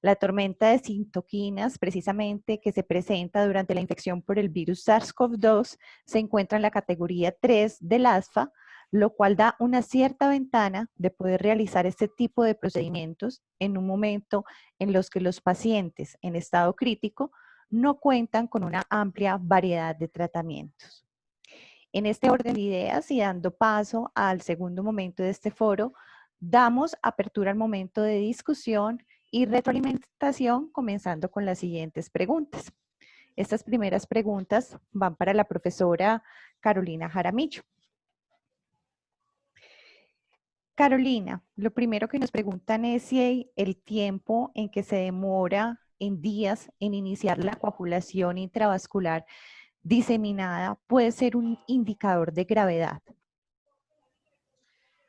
La tormenta de citoquinas, precisamente, que se presenta durante la infección por el virus SARS-CoV-2, se encuentra en la categoría 3 del ASFA, lo cual da una cierta ventana de poder realizar este tipo de procedimientos en un momento en los que los pacientes en estado crítico no cuentan con una amplia variedad de tratamientos. En este orden de ideas y dando paso al segundo momento de este foro, damos apertura al momento de discusión y retroalimentación, comenzando con las siguientes preguntas. Estas primeras preguntas van para la profesora Carolina Jaramillo. Carolina, lo primero que nos preguntan es si el tiempo en que se demora en días en iniciar la coagulación intravascular diseminada puede ser un indicador de gravedad.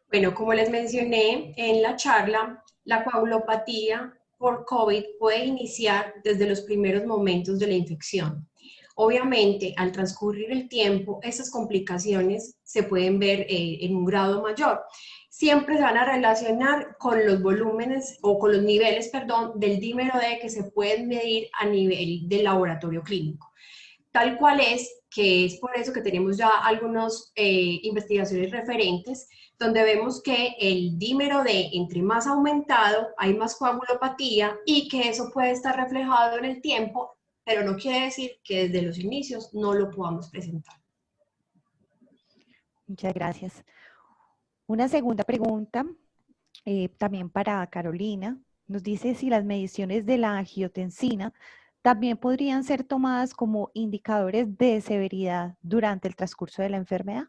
Bueno, como les mencioné en la charla, la coagulopatía por COVID puede iniciar desde los primeros momentos de la infección. Obviamente, al transcurrir el tiempo, esas complicaciones se pueden ver en un grado mayor. Siempre se van a relacionar con los volúmenes o con los niveles, perdón, del dímero D que se pueden medir a nivel del laboratorio clínico. Tal cual es, que es por eso que tenemos ya algunas investigaciones referentes, donde vemos que el dímero D, entre más aumentado, hay más coagulopatía y que eso puede estar reflejado en el tiempo, pero no quiere decir que desde los inicios no lo podamos presentar. Muchas gracias. Una segunda pregunta, también para Carolina, nos dice si las mediciones de la angiotensina también podrían ser tomadas como indicadores de severidad durante el transcurso de la enfermedad.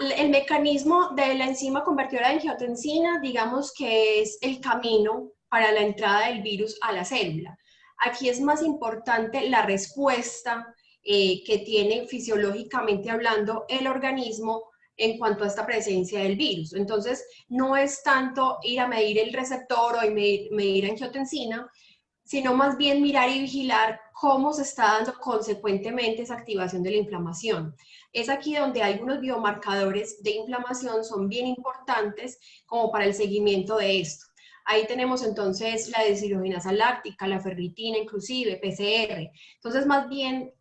El mecanismo de la enzima convertidora de angiotensina, digamos que es el camino para la entrada del virus a la célula. Aquí es más importante la respuesta que tiene fisiológicamente hablando el organismo en cuanto a esta presencia del virus. Entonces, no es tanto ir a medir el receptor o medir angiotensina, sino más bien mirar y vigilar cómo se está dando consecuentemente esa activación de la inflamación. Es aquí donde algunos biomarcadores de inflamación son bien importantes como para el seguimiento de esto. Ahí tenemos entonces la deshidrogenasa láctica, la ferritina inclusive, PCR. Entonces, más bien,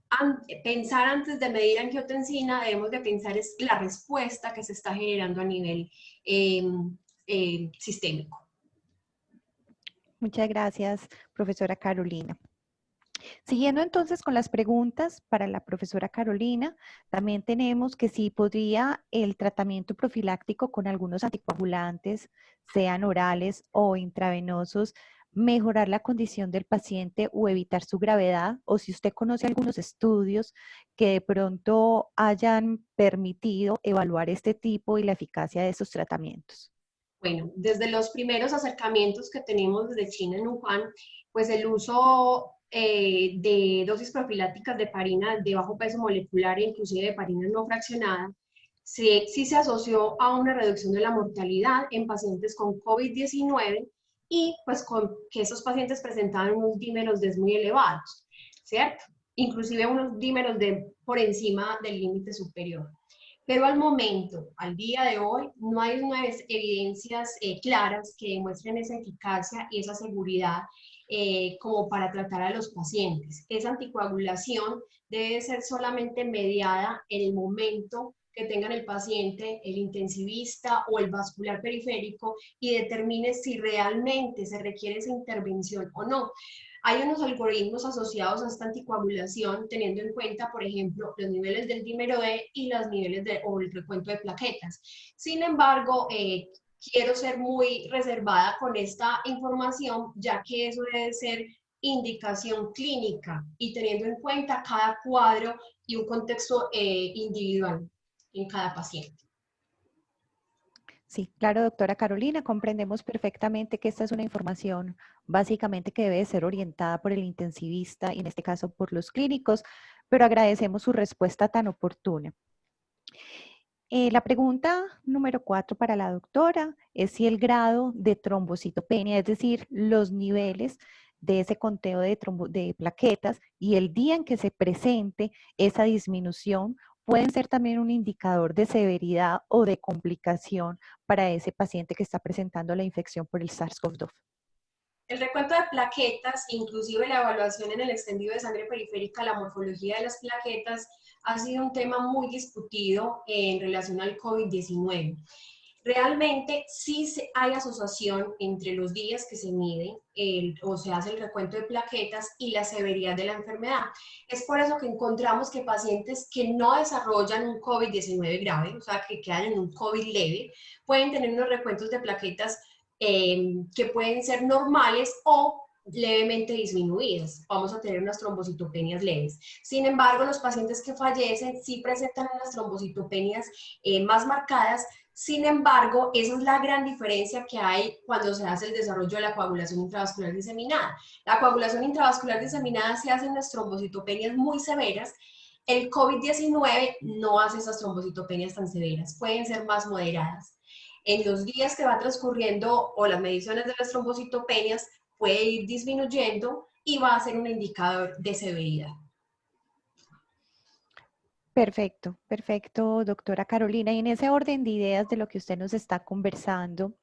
pensar antes de medir angiotensina, debemos de pensar es la respuesta que se está generando a nivel sistémico. Muchas gracias, profesora Carolina. Siguiendo entonces con las preguntas para la profesora Carolina, también tenemos que si podría el tratamiento profiláctico con algunos anticoagulantes, sean orales o intravenosos, mejorar la condición del paciente o evitar su gravedad, o si usted conoce algunos estudios que de pronto hayan permitido evaluar este tipo y la eficacia de estos tratamientos. Bueno, desde los primeros acercamientos que tenemos desde China en Wuhan, pues el uso de dosis profilácticas de heparina de bajo peso molecular e inclusive de heparina no fraccionada, sí se asoció a una reducción de la mortalidad en pacientes con COVID-19 y pues con que esos pacientes presentaban unos dímeros D muy elevados, ¿cierto? Inclusive unos dímeros D por encima del límite superior. Pero al momento, al día de hoy, no hay unas evidencias claras que demuestren esa eficacia y esa seguridad como para tratar a los pacientes. Esa anticoagulación debe ser solamente mediada en el momento que tengan el paciente, el intensivista o el vascular periférico y determine si realmente se requiere esa intervención o no. Hay unos algoritmos asociados a esta anticoagulación teniendo en cuenta, por ejemplo, los niveles del dímero D y los niveles o el recuento de plaquetas. Sin embargo, quiero ser muy reservada con esta información, ya que eso debe ser indicación clínica y teniendo en cuenta cada cuadro y un contexto individual en cada paciente. Sí, claro, doctora Carolina, comprendemos perfectamente que esta es una información básicamente que debe ser orientada por el intensivista y en este caso por los clínicos, pero agradecemos su respuesta tan oportuna. La pregunta número 4 para la doctora es si el grado de trombocitopenia, es decir, los niveles de ese conteo de plaquetas y el día en que se presente esa disminución pueden ser también un indicador de severidad o de complicación para ese paciente que está presentando la infección por el SARS-CoV-2. El recuento de plaquetas, inclusive la evaluación en el extendido de sangre periférica, la morfología de las plaquetas, ha sido un tema muy discutido en relación al COVID-19. Realmente sí hay asociación entre los días que se mide o se hace el recuento de plaquetas y la severidad de la enfermedad. Es por eso que encontramos que pacientes que no desarrollan un COVID-19 grave, o sea, que quedan en un COVID leve, pueden tener unos recuentos de plaquetas que pueden ser normales o levemente disminuidas. Vamos a tener unas trombocitopenias leves. Sin embargo, los pacientes que fallecen sí presentan unas trombocitopenias más marcadas. Sin embargo, esa es la gran diferencia que hay cuando se hace el desarrollo de la coagulación intravascular diseminada. La coagulación intravascular diseminada se hace en las trombocitopenias muy severas. El COVID-19 no hace esas trombocitopenias tan severas, pueden ser más moderadas. En los días que va transcurriendo o las mediciones de las trombocitopenias puede ir disminuyendo y va a ser un indicador de severidad. Perfecto, perfecto, doctora Carolina. Y en ese orden de ideas de lo que usted nos está conversando,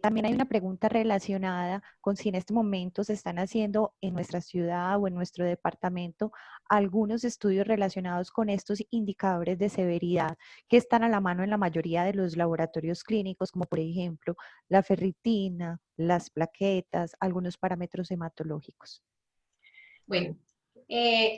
también hay una pregunta relacionada con si en este momento se están haciendo en nuestra ciudad o en nuestro departamento algunos estudios relacionados con estos indicadores de severidad que están a la mano en la mayoría de los laboratorios clínicos, como por ejemplo la ferritina, las plaquetas, algunos parámetros hematológicos. Bueno,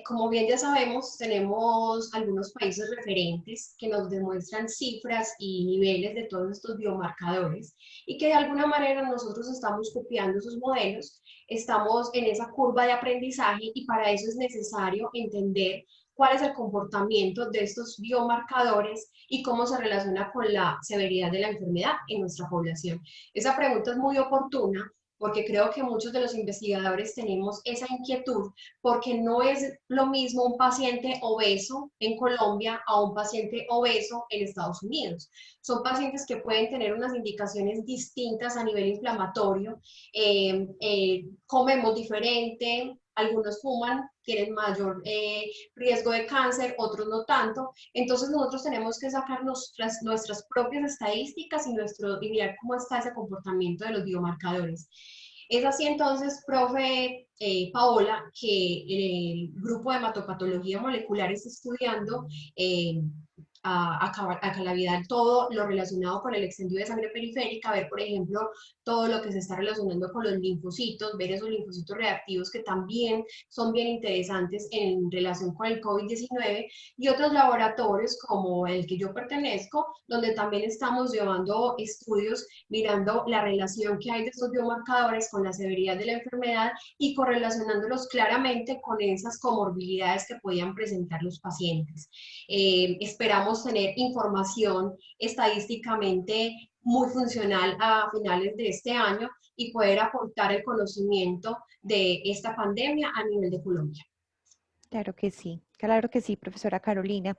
Como bien ya sabemos, tenemos algunos países referentes que nos demuestran cifras y niveles de todos estos biomarcadores y que de alguna manera nosotros estamos copiando sus modelos, estamos en esa curva de aprendizaje y para eso es necesario entender cuál es el comportamiento de estos biomarcadores y cómo se relaciona con la severidad de la enfermedad en nuestra población. Esa pregunta es muy oportuna porque creo que muchos de los investigadores tenemos esa inquietud, porque no es lo mismo un paciente obeso en Colombia a un paciente obeso en Estados Unidos. Son pacientes que pueden tener unas indicaciones distintas a nivel inflamatorio, comemos diferente, algunos fuman, tienen mayor riesgo de cáncer, otros no tanto. Entonces nosotros tenemos que sacar nuestras propias estadísticas y mirar cómo está ese comportamiento de los biomarcadores. Es así entonces, profe Paola, que el grupo de hematopatología molecular está estudiando a calamidad todo lo relacionado con el extendido de sangre periférica, ver, por ejemplo, todo lo que se está relacionando con los linfocitos, ver esos linfocitos reactivos que también son bien interesantes en relación con el COVID-19 y otros laboratorios como el que yo pertenezco, donde también estamos llevando estudios mirando la relación que hay de estos biomarcadores con la severidad de la enfermedad y correlacionándolos claramente con esas comorbilidades que podían presentar los pacientes. Esperamos tener información estadísticamente muy funcional a finales de este año y poder aportar el conocimiento de esta pandemia a nivel de Colombia. Claro que sí, profesora Carolina.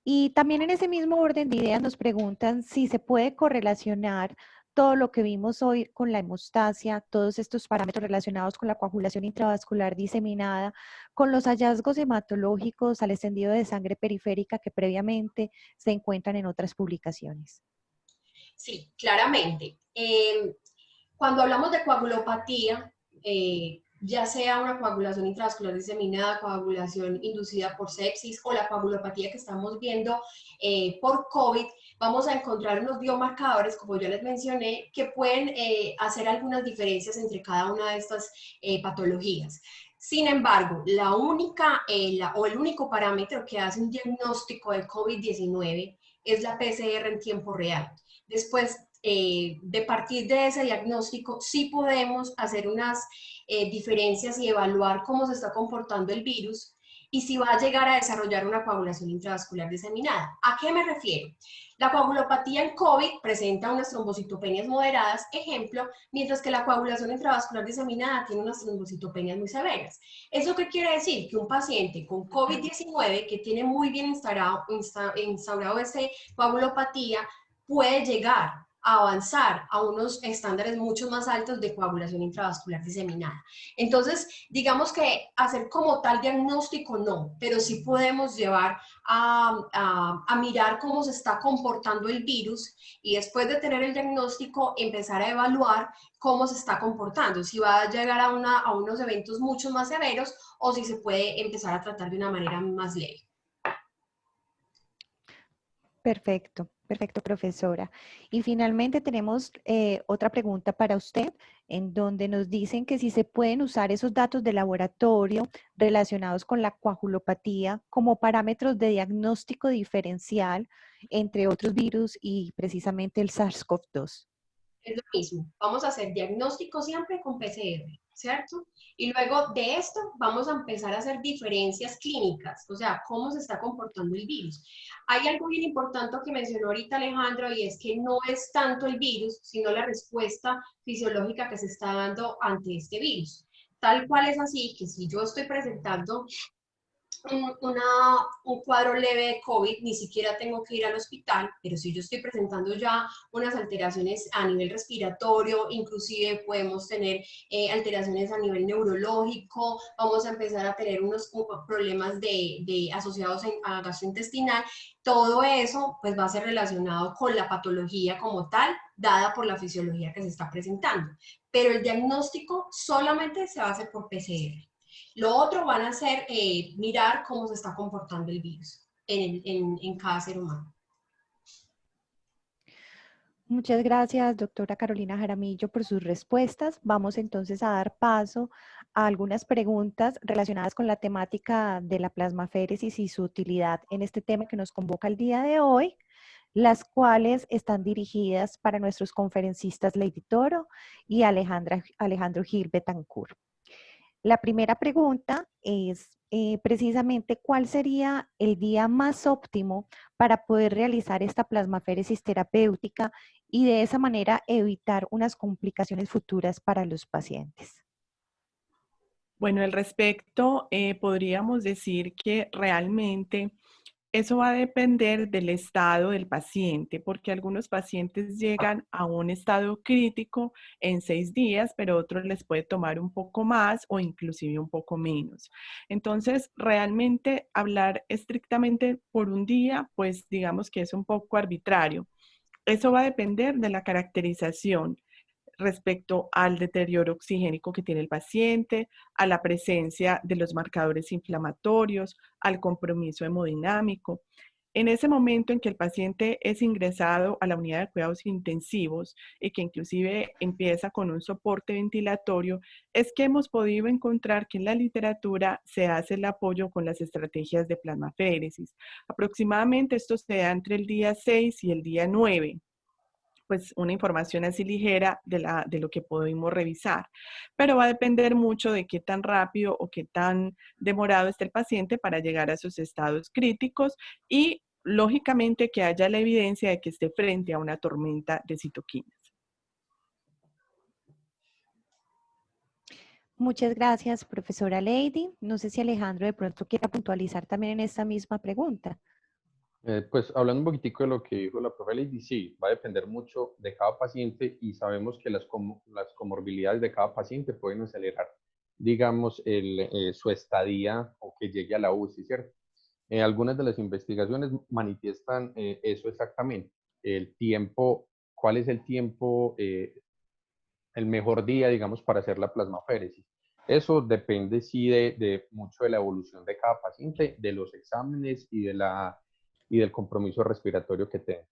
Y también en ese mismo orden de ideas nos preguntan si se puede correlacionar todo lo que vimos hoy con la hemostasia, todos estos parámetros relacionados con la coagulación intravascular diseminada, con los hallazgos hematológicos al extendido de sangre periférica que previamente se encuentran en otras publicaciones. Sí, claramente. Cuando hablamos de coagulopatía, ya sea una coagulación intravascular diseminada, coagulación inducida por sepsis o la coagulopatía que estamos viendo por COVID, vamos a encontrar unos biomarcadores, como ya les mencioné, que pueden hacer algunas diferencias entre cada una de estas patologías. Sin embargo, el único parámetro que hace un diagnóstico de COVID-19 es la PCR en tiempo real. Después, de partir de ese diagnóstico, sí podemos hacer unas diferencias y evaluar cómo se está comportando el virus y si va a llegar a desarrollar una coagulación intravascular diseminada. ¿A qué me refiero? La coagulopatía en COVID presenta unas trombocitopenias moderadas, ejemplo, mientras que la coagulación intravascular diseminada tiene unas trombocitopenias muy severas. ¿Eso qué quiere decir? Que un paciente con COVID-19 que tiene muy bien instaurado ese coagulopatía puede llegar a avanzar a unos estándares mucho más altos de coagulación intravascular diseminada. Entonces, digamos que hacer como tal diagnóstico no, pero sí podemos llevar a mirar cómo se está comportando el virus y después de tener el diagnóstico empezar a evaluar cómo se está comportando, si va a llegar a unos eventos mucho más severos o si se puede empezar a tratar de una manera más leve. Perfecto, perfecto, profesora. Y finalmente tenemos otra pregunta para usted, en donde nos dicen que si se pueden usar esos datos de laboratorio relacionados con la coagulopatía como parámetros de diagnóstico diferencial entre otros virus y precisamente el SARS-CoV-2. Es lo mismo, vamos a hacer diagnóstico siempre con PCR, ¿cierto? Y luego de esto vamos a empezar a hacer diferencias clínicas, o sea, cómo se está comportando el virus. Hay algo bien importante que mencionó ahorita Alejandro y es que no es tanto el virus, sino la respuesta fisiológica que se está dando ante este virus. Tal cual es así que si yo estoy presentando un cuadro leve de COVID, ni siquiera tengo que ir al hospital, pero si yo estoy presentando ya unas alteraciones a nivel respiratorio, inclusive podemos tener alteraciones a nivel neurológico, vamos a empezar a tener unos problemas asociados a gastrointestinal, todo eso pues va a ser relacionado con la patología como tal, dada por la fisiología que se está presentando. Pero el diagnóstico solamente se va a hacer por PCR. Lo otro van a ser mirar cómo se está comportando el virus en cada ser humano. Muchas gracias, doctora Carolina Jaramillo, por sus respuestas. Vamos entonces a dar paso a algunas preguntas relacionadas con la temática de la plasmaféresis y su utilidad en este tema que nos convoca el día de hoy, las cuales están dirigidas para nuestros conferencistas Lady Toro y Alejandro Gil Betancourt. La primera pregunta es precisamente cuál sería el día más óptimo para poder realizar esta plasmaféresis terapéutica y de esa manera evitar unas complicaciones futuras para los pacientes. Bueno, al respecto, podríamos decir que realmente eso va a depender del estado del paciente, porque algunos pacientes llegan a un estado crítico en 6 días, pero otros les puede tomar un poco más o inclusive un poco menos. Entonces, realmente hablar estrictamente por un día, pues digamos que es un poco arbitrario. Eso va a depender de la caracterización respecto al deterioro oxigénico que tiene el paciente, a la presencia de los marcadores inflamatorios, al compromiso hemodinámico. En ese momento en que el paciente es ingresado a la unidad de cuidados intensivos y que inclusive empieza con un soporte ventilatorio, es que hemos podido encontrar que en la literatura se hace el apoyo con las estrategias de plasmaféresis. Aproximadamente esto se da entre el día 6 y el día 9. Pues una información así ligera de lo que pudimos revisar. Pero va a depender mucho de qué tan rápido o qué tan demorado esté el paciente para llegar a sus estados críticos y lógicamente que haya la evidencia de que esté frente a una tormenta de citoquinas. Muchas gracias, profesora Lady. No sé si Alejandro de pronto quiera puntualizar también en esta misma pregunta. Pues hablando un poquitico de lo que dijo la profe Lady, sí, va a depender mucho de cada paciente y sabemos que las comorbilidades de cada paciente pueden acelerar, digamos, su estadía o que llegue a la UCI, ¿cierto? Algunas de las investigaciones manifiestan eso exactamente, el tiempo, cuál es el tiempo, el mejor día, digamos, para hacer la plasmaféresis. Eso depende, sí, de mucho de la evolución de cada paciente, de los exámenes y del compromiso respiratorio que tenga.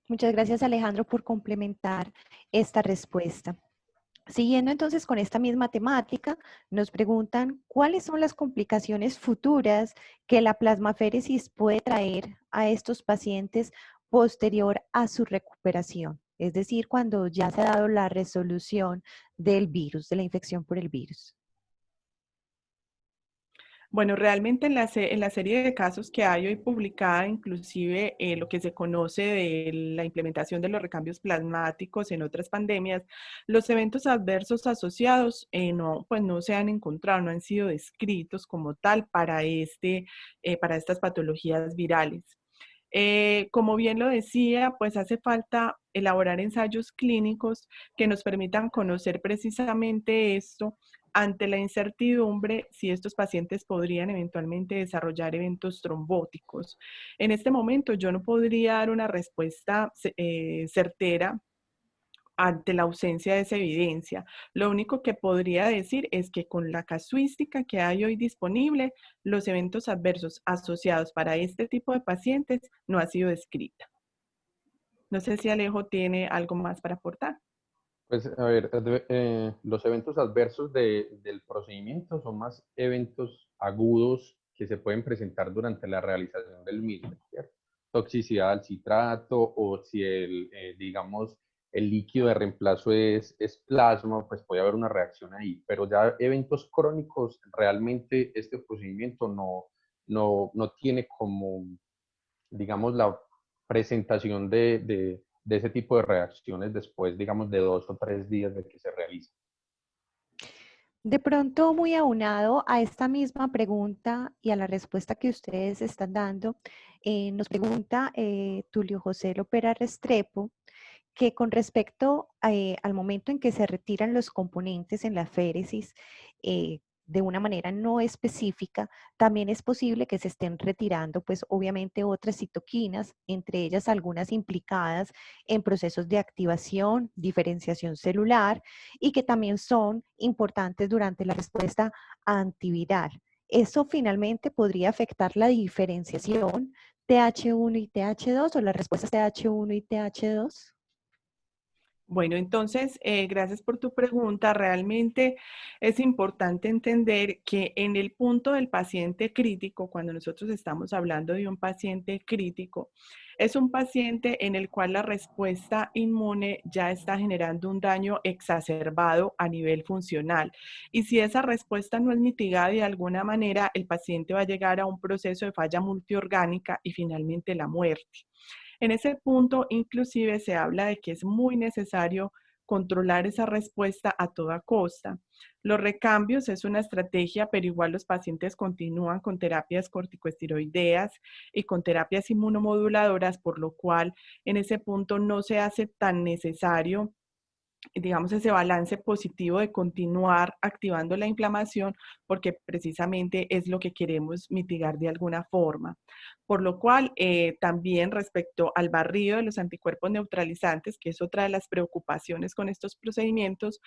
Muchas gracias, Alejandro, por complementar esta respuesta. Siguiendo entonces con esta misma temática, nos preguntan cuáles son las complicaciones futuras que la plasmaféresis puede traer a estos pacientes posterior a su recuperación, es decir, cuando ya se ha dado la resolución del virus, de la infección por el virus. Bueno, realmente en la serie de casos que hay hoy publicada, inclusive lo que se conoce de la implementación de los recambios plasmáticos en otras pandemias, los eventos adversos asociados pues no se han encontrado, no han sido descritos como tal para estas patologías virales. Como bien lo decía, pues hace falta elaborar ensayos clínicos que nos permitan conocer precisamente esto ante la incertidumbre si estos pacientes podrían eventualmente desarrollar eventos trombóticos. En este momento yo no podría dar una respuesta certera ante la ausencia de esa evidencia. Lo único que podría decir es que con la casuística que hay hoy disponible, los eventos adversos asociados para este tipo de pacientes no ha sido descrita. No sé si Alejo tiene algo más para aportar. Pues, a ver, los eventos adversos del procedimiento son más eventos agudos que se pueden presentar durante la realización del mismo, ¿cierto? Toxicidad al citrato o si digamos, el líquido de reemplazo es plasma, pues puede haber una reacción ahí. Pero ya eventos crónicos, realmente este procedimiento no tiene como, digamos, la presentación de ese tipo de reacciones después, digamos, de 2 o 3 días de que se realiza. De pronto, muy aunado a esta misma pregunta y a la respuesta que ustedes están dando, nos pregunta Tulio José Lopera Restrepo, que con respecto al momento en que se retiran los componentes en la féresis, de una manera no específica, también es posible que se estén retirando, pues obviamente otras citoquinas, entre ellas algunas implicadas en procesos de activación, diferenciación celular y que también son importantes durante la respuesta antiviral. Eso finalmente podría afectar la diferenciación TH1 y TH2 o las respuestas TH1 y TH2. Bueno, entonces, gracias por tu pregunta. Realmente es importante entender que en el punto del paciente crítico, cuando nosotros estamos hablando de un paciente crítico, es un paciente en el cual la respuesta inmune ya está generando un daño exacerbado a nivel funcional. Y si esa respuesta no es mitigada de alguna manera, el paciente va a llegar a un proceso de falla multiorgánica y finalmente la muerte. En ese punto, inclusive, se habla de que es muy necesario controlar esa respuesta a toda costa. Los recambios es una estrategia, pero igual los pacientes continúan con terapias corticosteroideas y con terapias inmunomoduladoras, por lo cual en ese punto no se hace tan necesario, digamos, ese balance positivo de continuar activando la inflamación, porque precisamente es lo que queremos mitigar de alguna forma. Por lo cual, también respecto al barrido de los anticuerpos neutralizantes, que es otra de las preocupaciones con estos procedimientos,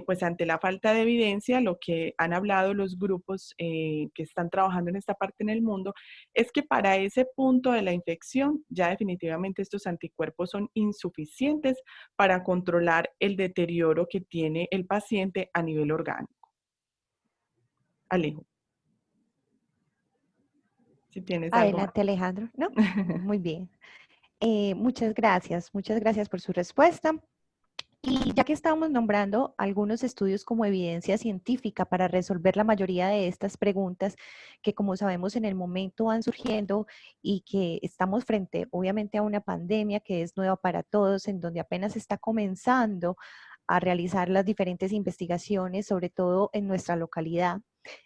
pues ante la falta de evidencia, lo que han hablado los grupos que están trabajando en esta parte en el mundo, es que para ese punto de la infección, ya definitivamente estos anticuerpos son insuficientes para controlar el deterioro que tiene el paciente a nivel orgánico. Alejo, si tienes algo más. Adelante, Alejandro. ¿No? Muy bien. Muchas gracias por su respuesta. Y ya que estamos nombrando algunos estudios como evidencia científica para resolver la mayoría de estas preguntas que, como sabemos, en el momento van surgiendo y que estamos frente, obviamente, a una pandemia que es nueva para todos, en donde apenas está comenzando a realizar las diferentes investigaciones, sobre todo en nuestra localidad.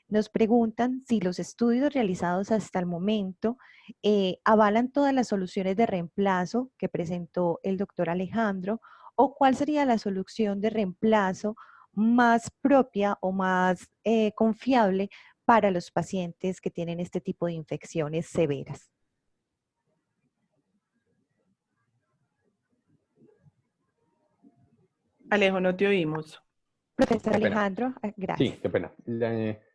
Nos preguntan si los estudios realizados hasta el momento avalan todas las soluciones de reemplazo que presentó el doctor Alejandro, o cuál sería la solución de reemplazo más propia o más confiable para los pacientes que tienen este tipo de infecciones severas. Alejo, no te oímos. Profesor Qué pena. Alejandro, Sí, gracias. qué pena.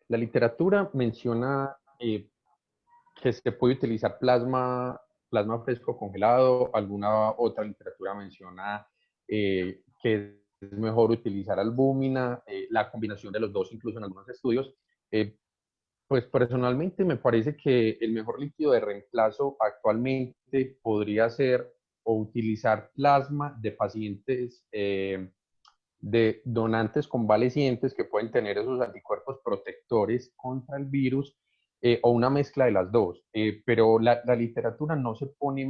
La literatura menciona que se puede utilizar plasma fresco congelado. Alguna otra literatura menciona que es mejor utilizar albúmina, la combinación de los dos, incluso en algunos estudios. Pues personalmente me parece que el mejor líquido de reemplazo actualmente podría ser o utilizar plasma de pacientes de donantes convalecientes que pueden tener esos anticuerpos protectores contra el virus, o una mezcla de las dos. Pero la literatura no se pone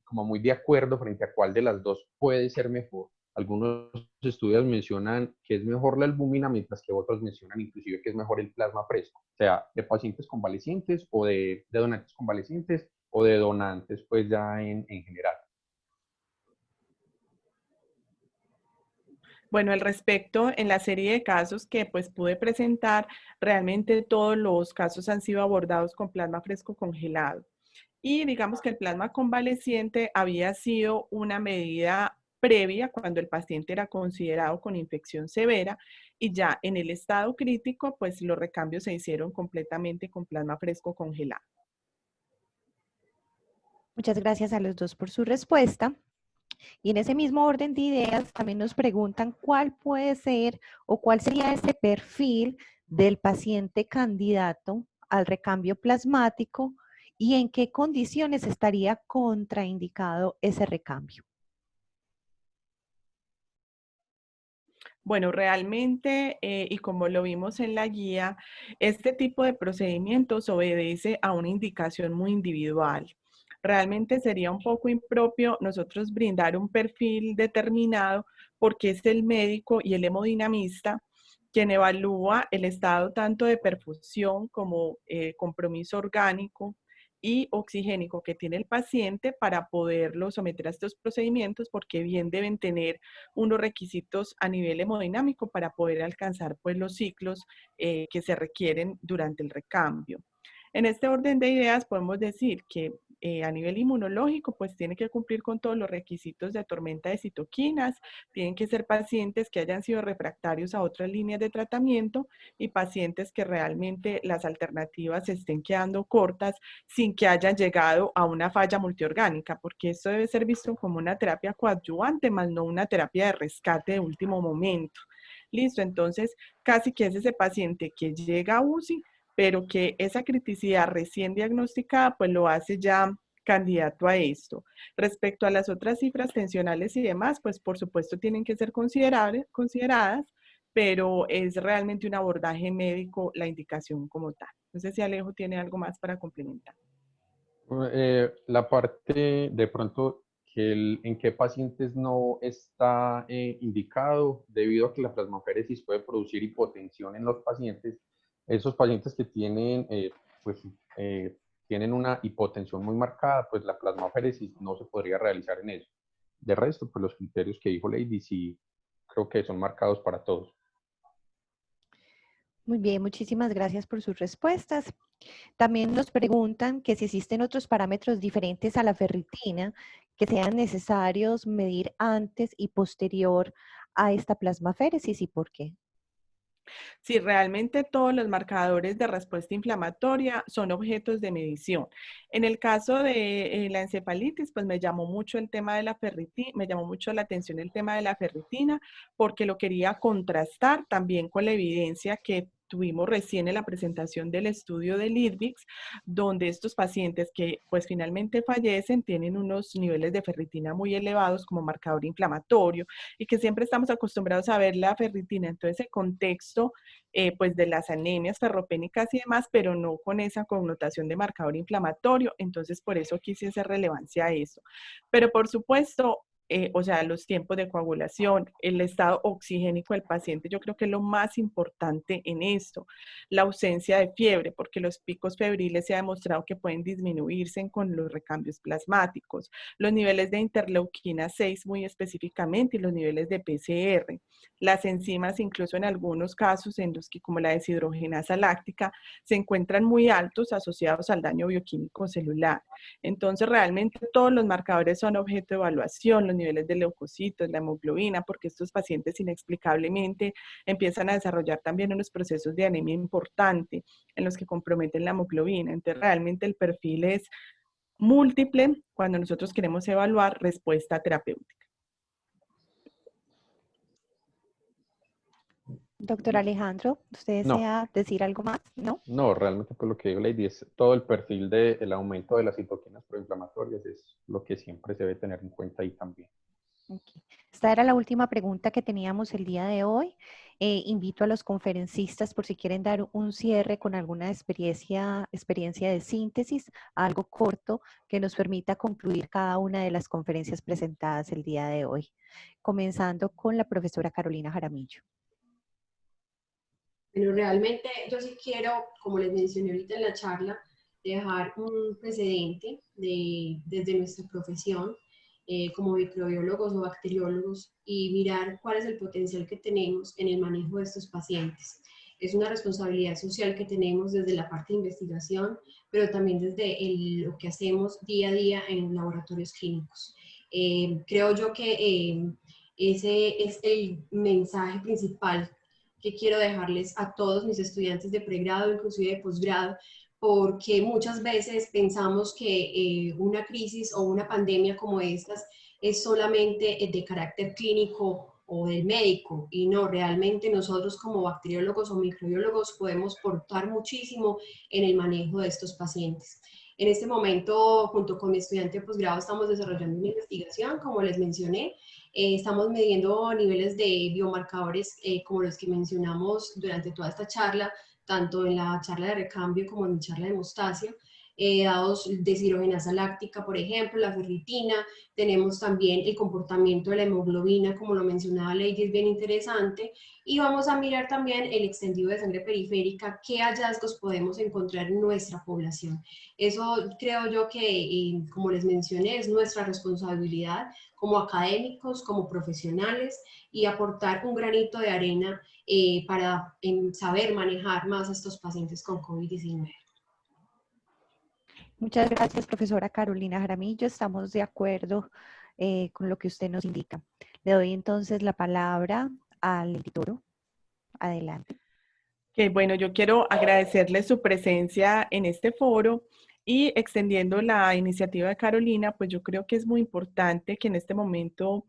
como muy de acuerdo frente a cuál de las dos puede ser mejor. Algunos estudios mencionan que es mejor la albúmina, mientras que otros mencionan inclusive que es mejor el plasma fresco, o sea, de pacientes convalecientes o de donantes convalecientes o de donantes, pues ya en general. Bueno, al respecto, en la serie de casos que pues pude presentar, realmente todos los casos han sido abordados con plasma fresco congelado. Y digamos que el plasma convaleciente había sido una medida previa cuando el paciente era considerado con infección severa, y ya en el estado crítico, pues los recambios se hicieron completamente con plasma fresco congelado. Muchas gracias a los dos por su respuesta. Y en ese mismo orden de ideas también nos preguntan cuál puede ser o cuál sería ese perfil del paciente candidato al recambio plasmático y en qué condiciones estaría contraindicado ese recambio. Bueno, realmente, y como lo vimos en la guía, este tipo de procedimientos obedece a una indicación muy individual. Realmente sería un poco impropio nosotros brindar un perfil determinado, porque es el médico y el hemodinamista quien evalúa el estado tanto de perfusión como compromiso orgánico y oxigénico que tiene el paciente para poderlo someter a estos procedimientos, porque bien deben tener unos requisitos a nivel hemodinámico para poder alcanzar pues los ciclos que se requieren durante el recambio. En este orden de ideas podemos decir que a nivel inmunológico, pues tiene que cumplir con todos los requisitos de tormenta de citoquinas, tienen que ser pacientes que hayan sido refractarios a otras líneas de tratamiento y pacientes que realmente las alternativas se estén quedando cortas sin que hayan llegado a una falla multiorgánica, porque esto debe ser visto como una terapia coadyuvante, más no una terapia de rescate de último momento. Listo, entonces casi que es ese paciente que llega a UCI, pero que esa criticidad recién diagnosticada pues lo hace ya candidato a esto. Respecto a las otras cifras tensionales y demás, pues por supuesto tienen que ser consideradas, pero es realmente un abordaje médico la indicación como tal. No sé si Alejo tiene algo más para complementar. La parte de pronto en qué pacientes no está indicado debido a que la plasmaféresis puede producir hipotensión en los pacientes. Esos pacientes que tienen, tienen una hipotensión muy marcada, pues la plasmaféresis no se podría realizar en ellos. De resto, pues los criterios que dijo Lady sí creo que son marcados para todos. Muy bien, muchísimas gracias por sus respuestas. También nos preguntan que si existen otros parámetros diferentes a la ferritina que sean necesarios medir antes y posterior a esta plasmaféresis y por qué. Sí, realmente todos los marcadores de respuesta inflamatoria son objetos de medición. En el caso de la encefalitis, pues me llamó mucho el tema de la ferritina, me llamó mucho la atención el tema de la ferritina, porque lo quería contrastar también con la evidencia que tuvimos recién en la presentación del estudio de Lidwix, donde estos pacientes que pues finalmente fallecen tienen unos niveles de ferritina muy elevados como marcador inflamatorio y que siempre estamos acostumbrados a ver la ferritina en todo ese contexto pues de las anemias ferropénicas y demás, pero no con esa connotación de marcador inflamatorio, entonces por eso quise hacer relevancia a eso. Pero por supuesto, o sea, los tiempos de coagulación, el estado oxigénico del paciente, yo creo que es lo más importante en esto. La ausencia de fiebre, porque los picos febriles se ha demostrado que pueden disminuirse con los recambios plasmáticos, los niveles de interleuquina 6 muy específicamente y los niveles de PCR. Las enzimas, incluso en algunos casos en los que, como la deshidrogenasa láctica, se encuentran muy altos asociados al daño bioquímico celular. Entonces, realmente todos los marcadores son objeto de evaluación, los niveles de leucocitos, la hemoglobina, porque estos pacientes inexplicablemente empiezan a desarrollar también unos procesos de anemia importante en los que comprometen la hemoglobina. Entonces, realmente el perfil es múltiple cuando nosotros queremos evaluar respuesta terapéutica. Doctor Alejandro, ¿usted No, desea decir algo más? ¿No? no, realmente por lo que digo Lady es todo el perfil del aumento de las citoquinas proinflamatorias es lo que siempre se debe tener en cuenta ahí también. Okay. Esta era la última pregunta que teníamos el día de hoy. Invito a los conferencistas por si quieren dar un cierre con alguna experiencia de síntesis, algo corto que nos permita concluir cada una de las conferencias presentadas el día de hoy. Comenzando con la profesora Carolina Jaramillo. Pero realmente yo sí quiero, como les mencioné ahorita en la charla, dejar un precedente desde nuestra profesión como microbiólogos o bacteriólogos y mirar cuál es el potencial que tenemos en el manejo de estos pacientes. Es una responsabilidad social que tenemos desde la parte de investigación, pero también desde lo que hacemos día a día en laboratorios clínicos. Creo yo que ese es el mensaje principal que quiero dejarles a todos mis estudiantes de pregrado, inclusive de posgrado, porque muchas veces pensamos que una crisis o una pandemia como estas es solamente de carácter clínico o del médico, y no, realmente nosotros como bacteriólogos o microbiólogos podemos aportar muchísimo en el manejo de estos pacientes. En este momento, junto con mi estudiante de posgrado, estamos desarrollando una investigación, como les mencioné. Estamos midiendo niveles de biomarcadores como los que mencionamos durante toda esta charla, tanto en la charla de recambio como en mi charla de hemostasia, dados deshidrogenasa láctica, por ejemplo, la ferritina. Tenemos también el comportamiento de la hemoglobina, como lo mencionaba Lady, es bien interesante. Y vamos a mirar también el extendido de sangre periférica, qué hallazgos podemos encontrar en nuestra población. Eso creo yo que, como les mencioné, es nuestra responsabilidad como académicos, como profesionales, y aportar un granito de arena para saber manejar más a estos pacientes con COVID-19. Muchas gracias, profesora Carolina Jaramillo. Estamos de acuerdo con lo que usted nos indica. Le doy entonces la palabra al editor. Adelante. Que bueno, yo quiero agradecerle su presencia en este foro y extendiendo la iniciativa de Carolina, pues yo creo que es muy importante que en este momento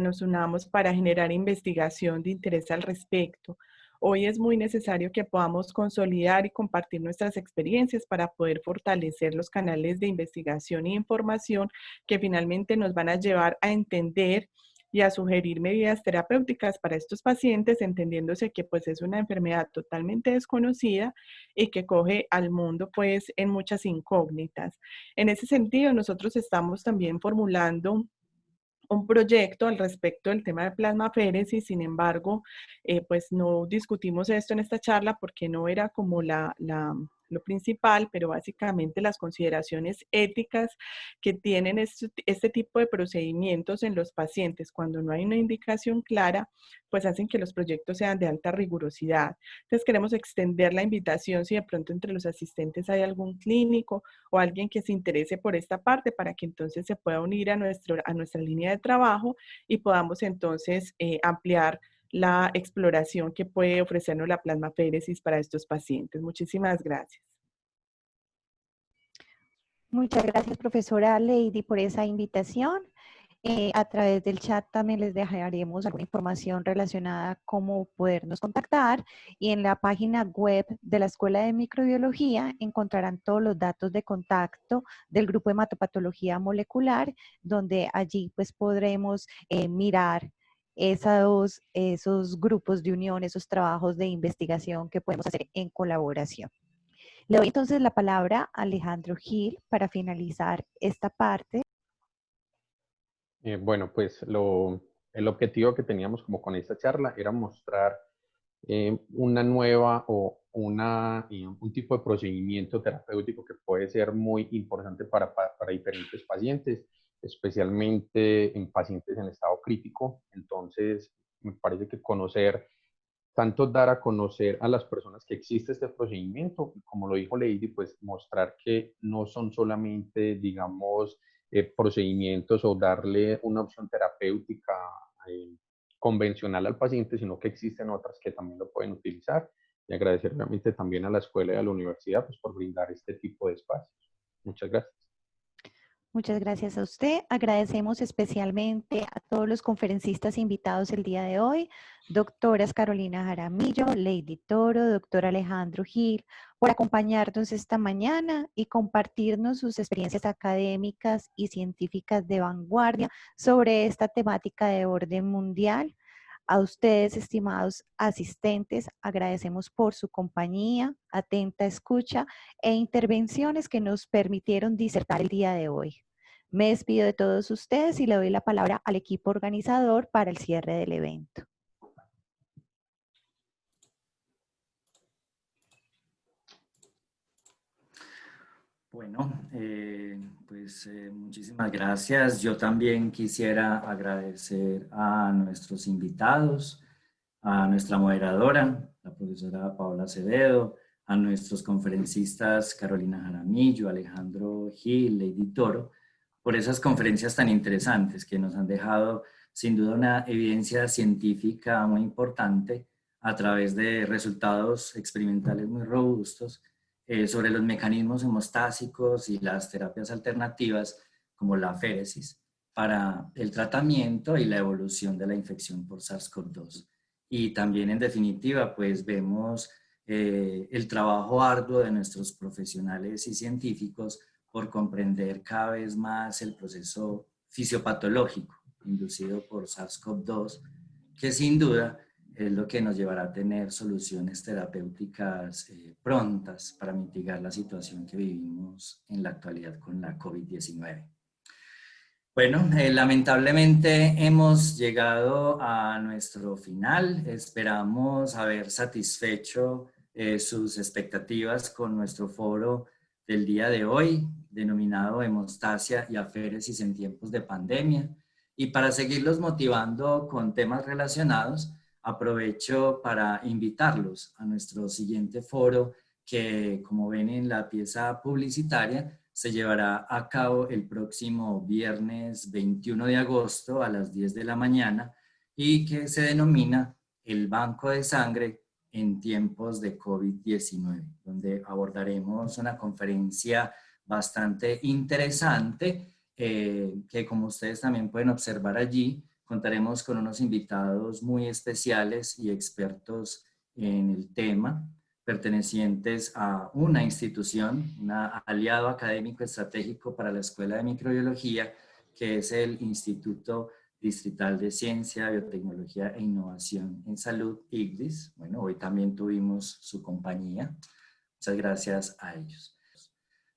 nos unamos para generar investigación de interés al respecto. Hoy es muy necesario que podamos consolidar y compartir nuestras experiencias para poder fortalecer los canales de investigación e información que finalmente nos van a llevar a entender y a sugerir medidas terapéuticas para estos pacientes, entendiéndose que pues es una enfermedad totalmente desconocida y que coge al mundo pues en muchas incógnitas. En ese sentido, nosotros estamos también formulando un proyecto al respecto del tema de plasmaféresis, sin embargo, pues no discutimos esto en esta charla porque no era como lo principal, pero básicamente las consideraciones éticas que tienen este tipo de procedimientos en los pacientes cuando no hay una indicación clara, pues hacen que los proyectos sean de alta rigurosidad. Entonces queremos extender la invitación si de pronto entre los asistentes hay algún clínico o alguien que se interese por esta parte para que entonces se pueda unir a nuestra línea de trabajo y podamos entonces ampliar la exploración que puede ofrecernos la plasmaféresis para estos pacientes. Muchísimas gracias. Muchas gracias, profesora Lady, por esa invitación. A través del chat también les dejaremos alguna información relacionada a cómo podernos contactar y en la página web de la Escuela de Microbiología encontrarán todos los datos de contacto del grupo de hematopatología molecular, donde allí pues podremos mirar esos grupos de unión, esos trabajos de investigación que podemos hacer en colaboración. Le doy entonces la palabra a Alejandro Gil para finalizar esta parte. Bueno, pues el objetivo que teníamos como con esta charla era mostrar una nueva o un tipo de procedimiento terapéutico que puede ser muy importante para diferentes pacientes, especialmente en pacientes en estado crítico. Entonces, me parece que tanto dar a conocer a las personas que existe este procedimiento, como lo dijo Lady, pues mostrar que no son solamente, digamos, procedimientos o darle una opción terapéutica convencional al paciente, sino que existen otras que también lo pueden utilizar. Y agradecer realmente también a la escuela y a la universidad pues, por brindar este tipo de espacios. Muchas gracias. Muchas gracias a usted. Agradecemos especialmente a todos los conferencistas invitados el día de hoy, doctoras Carolina Jaramillo, Lady Toro, doctor Alejandro Gil, por acompañarnos esta mañana y compartirnos sus experiencias académicas y científicas de vanguardia sobre esta temática de orden mundial. A ustedes, estimados asistentes, agradecemos por su compañía, atenta escucha e intervenciones que nos permitieron disertar el día de hoy. Me despido de todos ustedes y le doy la palabra al equipo organizador para el cierre del evento. Bueno, muchísimas gracias. Yo también quisiera agradecer a nuestros invitados, a nuestra moderadora, la profesora Paola Acevedo, a nuestros conferencistas Carolina Jaramillo, Alejandro Gil, Lady Toro, por esas conferencias tan interesantes que nos han dejado sin duda una evidencia científica muy importante a través de resultados experimentales muy robustos sobre los mecanismos hemostásicos y las terapias alternativas como la féresis para el tratamiento y la evolución de la infección por SARS-CoV-2. Y también en definitiva pues vemos el trabajo arduo de nuestros profesionales y científicos por comprender cada vez más el proceso fisiopatológico inducido por SARS-CoV-2, que sin duda es lo que nos llevará a tener soluciones terapéuticas prontas para mitigar la situación que vivimos en la actualidad con la COVID-19. Bueno, lamentablemente hemos llegado a nuestro final. Esperamos haber satisfecho sus expectativas con nuestro foro del día de hoy, denominado Hemostasia y Aféresis en tiempos de pandemia. Y para seguirlos motivando con temas relacionados, aprovecho para invitarlos a nuestro siguiente foro que, como ven en la pieza publicitaria, se llevará a cabo el próximo viernes 21 de agosto a las 10 de la mañana y que se denomina el Banco de Sangre en tiempos de COVID-19, donde abordaremos una conferencia bastante interesante que, como ustedes también pueden observar allí, contaremos con unos invitados muy especiales y expertos en el tema, pertenecientes a una institución, un aliado académico estratégico para la Escuela de Microbiología, que es el Instituto Distrital de Ciencia, Biotecnología e Innovación en Salud, ICDIS. Bueno, hoy también tuvimos su compañía. Muchas gracias a ellos.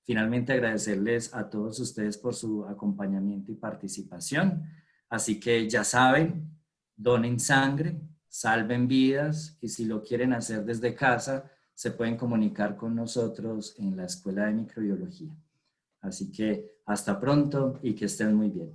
Finalmente, agradecerles a todos ustedes por su acompañamiento y participación. Así que ya saben, donen sangre, salven vidas, y si lo quieren hacer desde casa, se pueden comunicar con nosotros en la Escuela de Microbiología. Así que hasta pronto y que estén muy bien.